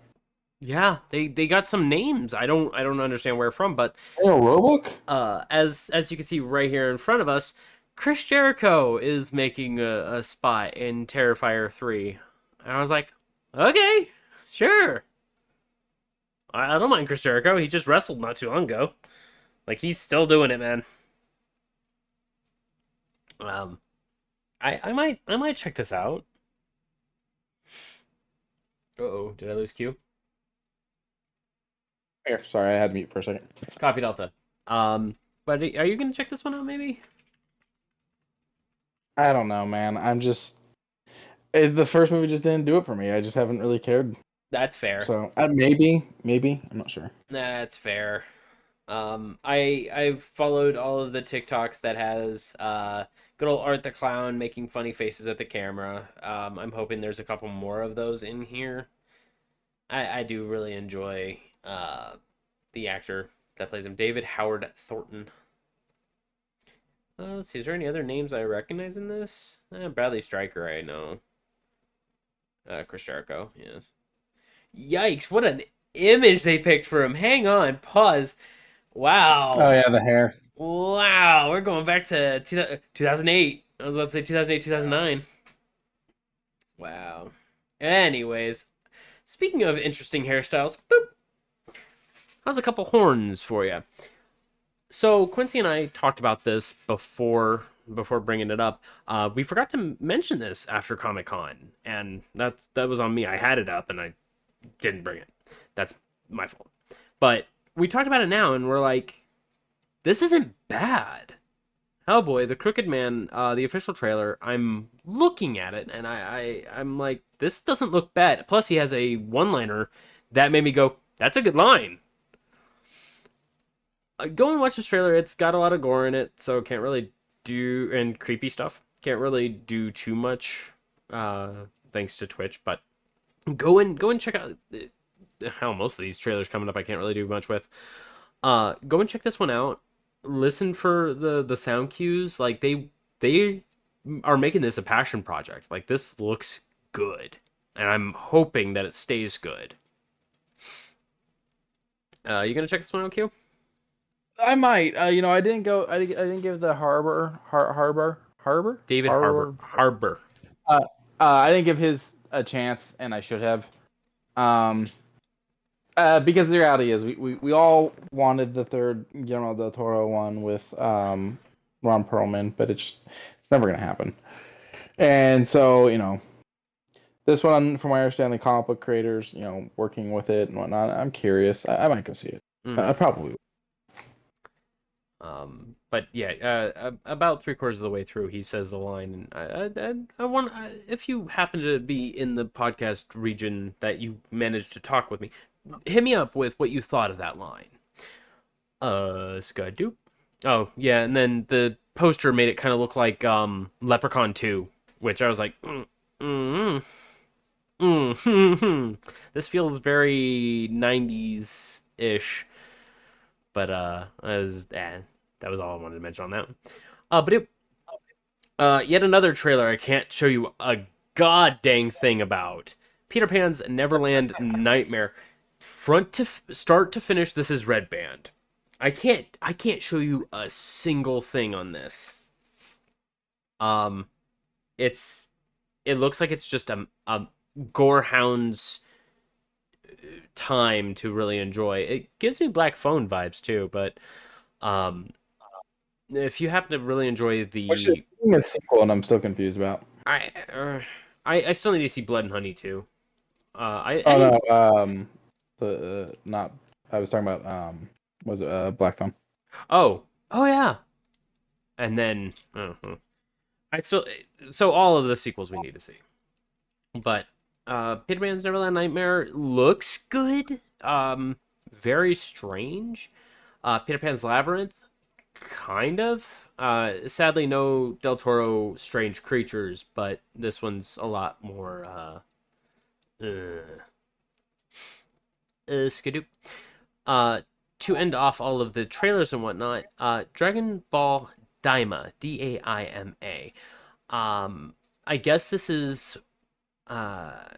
Yeah, they got some names. I don't understand where from, but Daniel Roebuck? as you can see right here in front of us, Chris Jericho is making a spot in Terrifier 3. And I was like, okay, sure. I don't mind Chris Jericho. He just wrestled not too long ago. Like, he's still doing it, man. I might check this out. Uh-oh, did I lose Q? Here, sorry, I had to mute for a second. Copy Delta. But are you gonna check this one out, maybe? I don't know, man. The first movie just didn't do it for me. I just haven't really cared. That's fair. So maybe, I'm not sure. That's fair. I've followed all of the TikToks that has good old Art the Clown making funny faces at the camera. I'm hoping there's a couple more of those in here. I do really enjoy the actor that plays him, David Howard Thornton. Let's see, is there any other names I recognize in this? Bradley Stryker, I know. Chris Jericho, yes. Yikes, what an image they picked for him. Hang on, pause. Wow. Oh yeah, the hair. Wow, we're going back to 2008. I was about to say 2008, 2009. Wow. Anyways, speaking of interesting hairstyles, boop. How's a couple horns for you? So Quincy and I talked about this before bringing it up. We forgot to mention this after Comic-Con, and that was on me. I had it up and I didn't bring it. That's my fault. But we talked about it now, and we're like, this isn't bad. Hellboy, the Crooked Man, the official trailer, I'm looking at it, and I'm like, this doesn't look bad. Plus, he has a one-liner that made me go, that's a good line. Go and watch this trailer. It's got a lot of gore in it, so can't really do, and creepy stuff. Can't really do too much, thanks to Twitch, but go and check out. Hell, most of these trailers coming up I can't really do much with. Go and check this one out. Listen for the sound cues. Like, they are making this a passion project. Like, this looks good, and I'm hoping that it stays good. You gonna check this one out, Q? I might. I didn't go. I didn't give the Harbor. David Harbour. I didn't give his a chance, and I should have. Because the reality is, we all wanted the third Guillermo del Toro one with Ron Perlman, but it's never gonna happen. And so, this one, from my understanding, comic book creators, working with it and whatnot. I'm curious. I might go see it. I probably will. But yeah, about 3/4 of the way through, he says the line, and I want, if you happen to be in the podcast region that you managed to talk with me, hit me up with what you thought of that line. Skadoop. Oh yeah, and then the poster made it kind of look like Leprechaun 2, which I was like, This feels very 90s ish, but that was all I wanted to mention on that. But yet another trailer I can't show you a god dang thing about. Peter Pan's Neverland Nightmare, start to finish. This is Red Band. I can't show you a single thing on this. Um, it's it looks like it's just a gorehound's time to really enjoy. It gives me Black Phone vibes too, but um, if you happen to really enjoy Which is a sequel, and I'm still confused about. I, uh, I still need to see Blood and Honey too. Oh no, the not. I was talking about was it Black Phone? Oh yeah, and then I still so all of the sequels we need to see, but Peter Pan's Neverland Nightmare looks good. Very strange. Peter Pan's Labyrinth, kind of. Sadly, no Del Toro strange creatures, but this one's a lot more skidoo. To end off all of the trailers and whatnot, Dragon Ball Daima, Daima. I guess this is Akira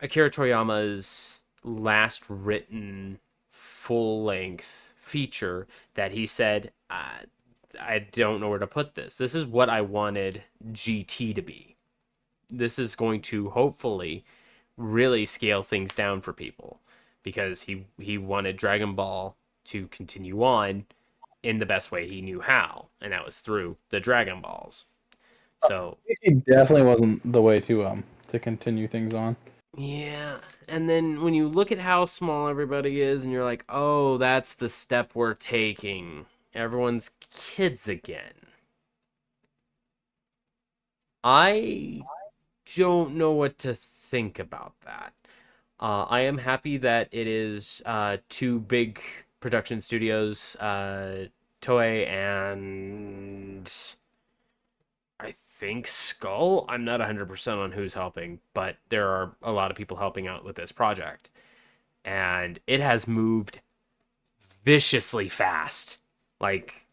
Toriyama's last written full length feature that he said, I don't know where to put this. This is what I wanted GT to be. This is going to hopefully really scale things down for people because he wanted Dragon Ball to continue on in the best way he knew how, and that was through the Dragon Balls. So It definitely wasn't the way to continue things on. yeah, and then when you look at how small everybody is, and you're like, oh, that's the step we're taking. Everyone's kids again. I don't know what to think about that. I am happy that it is two big production studios, Toei and I think Skull. I'm not 100% on who's helping, but there are a lot of people helping out with this project. And it has moved viciously fast. Like,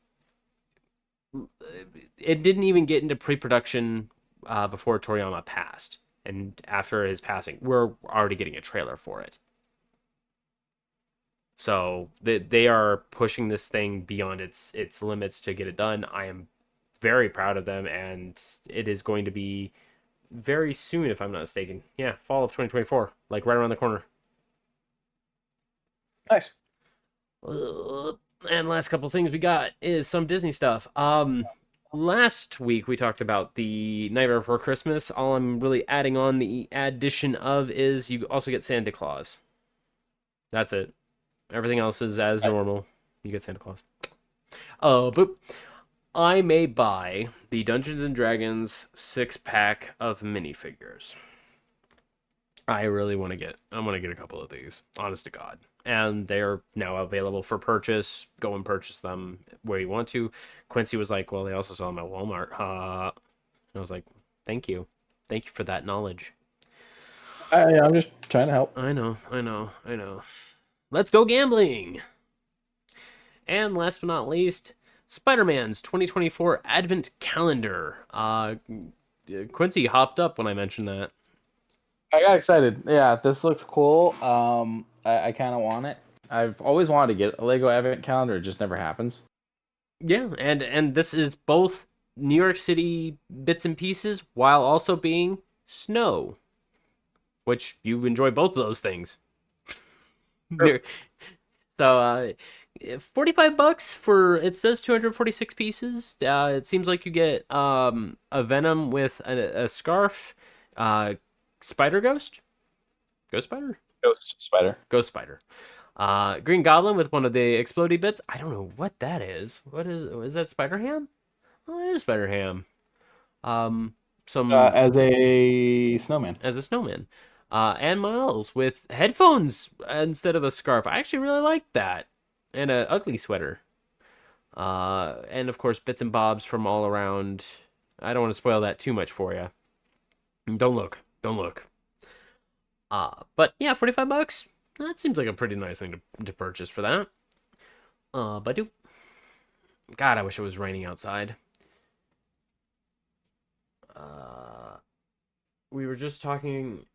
it didn't even get into pre production before Toriyama passed. And after his passing, we're already getting a trailer for it. So they are pushing this thing beyond its limits to get it done. I am very proud of them, and it is going to be very soon, if I'm not mistaken. Yeah, fall of 2024, like right around the corner. Nice. And last couple things we got is some Disney stuff. Last week we talked about the Nightmare Before Christmas. All I'm really adding on the addition of is you also get Santa Claus. That's it. Everything else is as normal. You get Santa Claus. But I may buy the Dungeons and Dragons 6-pack of minifigures. I really want to get. I want to get a couple of these, honest to God. And they're now available for purchase. Go and purchase them where you want to. Quincy was like, "Well, they also sell them at Walmart." I was like, "Thank you for that knowledge." I'm just trying to help. I know. Let's go gambling. And last but not least, Spider-Man's 2024 Advent Calendar. Quincy hopped up when I mentioned that. I got excited. Yeah, this looks cool. I kind of want it. I've always wanted to get a Lego Advent Calendar. It just never happens. Yeah, and this is both New York City bits and pieces while also being snow, which you enjoy both of those things. Sure. So, $45 for it says 246 pieces. It seems like you get a Venom with a scarf, Spider Ghost, Ghost Spider, Ghost Spider. Green Goblin with one of the explodey bits. I don't know what that is. What is that? Spider Ham? Oh, it is Spider Ham. Some As a snowman. And Miles with headphones instead of a scarf. I actually really like that, and a ugly sweater. And of course bits and bobs from all around. I don't want to spoil that too much for you. Don't look. Don't look. But yeah, $45. That seems like a pretty nice thing to purchase for that. But God, I wish it was raining outside. We were just talking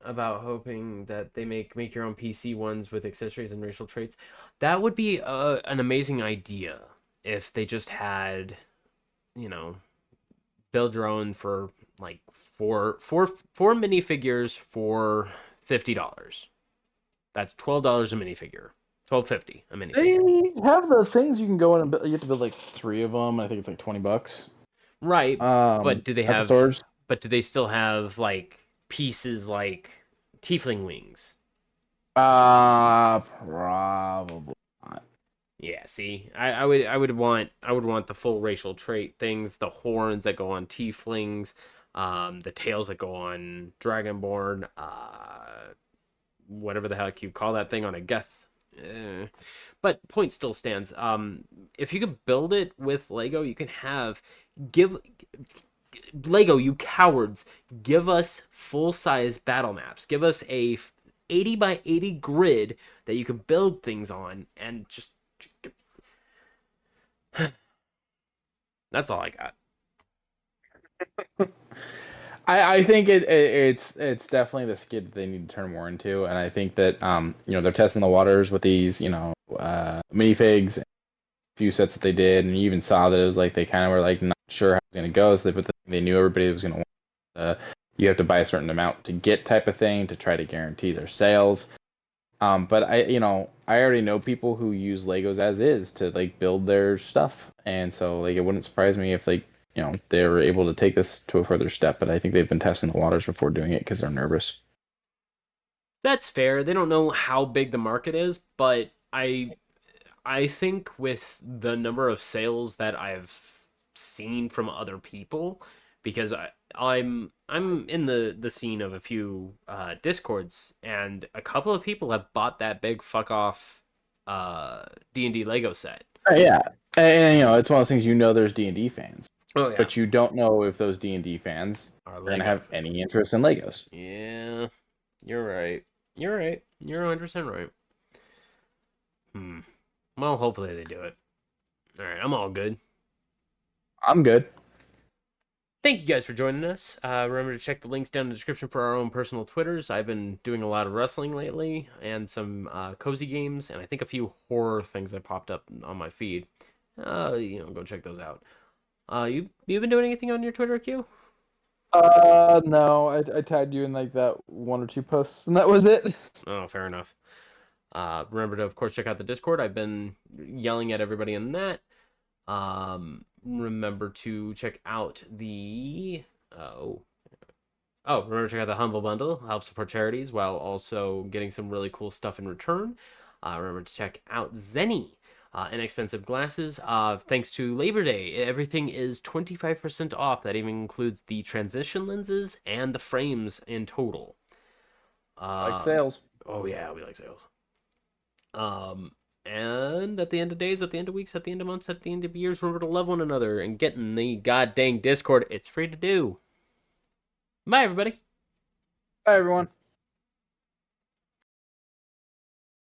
about hoping that they make your own PC ones with accessories and racial traits. That would be an amazing idea if they just had, build your own for like four minifigures for $50. That's $12 a minifigure. $12.50 a minifigure. They have the things you can go in and build. You have to build like 3 of them. I think it's like $20. Right, but do they at the have? stores. But do they still have like pieces like tiefling wings? Probably not. Yeah, see, I would want the full racial trait things, the horns that go on tieflings, the tails that go on dragonborn, whatever the heck you call that thing on a geth. But point still stands. If you could build it with Lego, you can give Lego, you cowards, give us full-size battle maps. Give us a 80 by 80 grid that you can build things on, and just that's all I got. I think it's definitely the skid that they need to turn more into, and I think that they're testing the waters with these minifigs, a few sets that they did, and you even saw that it was like they kind of were like not sure how it was going to go, so they put they knew everybody was going to want you have to buy a certain amount to get type of thing to try to guarantee their sales. But I already know people who use Legos as is to like build their stuff, and so like it wouldn't surprise me if like they were able to take this to a further step. But I think they've been testing the waters before doing it because they're nervous. That's fair. They don't know how big the market is, but I think with the number of sales that I've seen from other people, because I'm in the scene of a few discords, and a couple of people have bought that big fuck off D&D Lego set. Yeah, and it's one of those things there's D&D fans. Oh yeah, but you don't know if those D&D fans are going to have any interest in Legos. Yeah, you're right. You're 100% right. Well, hopefully they do it. All right, I'm all good. I'm good. Thank you guys for joining us. Remember to check the links down in the description for our own personal Twitters. I've been doing a lot of wrestling lately and some cozy games, and I think a few horror things that popped up on my feed. Go check those out. You been doing anything on your Twitter, Q? No, I tagged you in like that 1 or 2 posts, and that was it. Oh, fair enough. Remember to, of course, check out the Discord. I've been yelling at everybody in that. Remember to check out the remember to check out the Humble Bundle. Help support charities while also getting some really cool stuff in return. Remember to check out Zenny. Inexpensive glasses. Thanks to Labor Day, everything is 25% off. That even includes the transition lenses and the frames in total. Like sales. Oh yeah, we like sales. And at the end of days, at the end of weeks, at the end of months, at the end of years, remember to love one another and get in the goddamn Discord. It's free to do. Bye, everybody. Bye, everyone.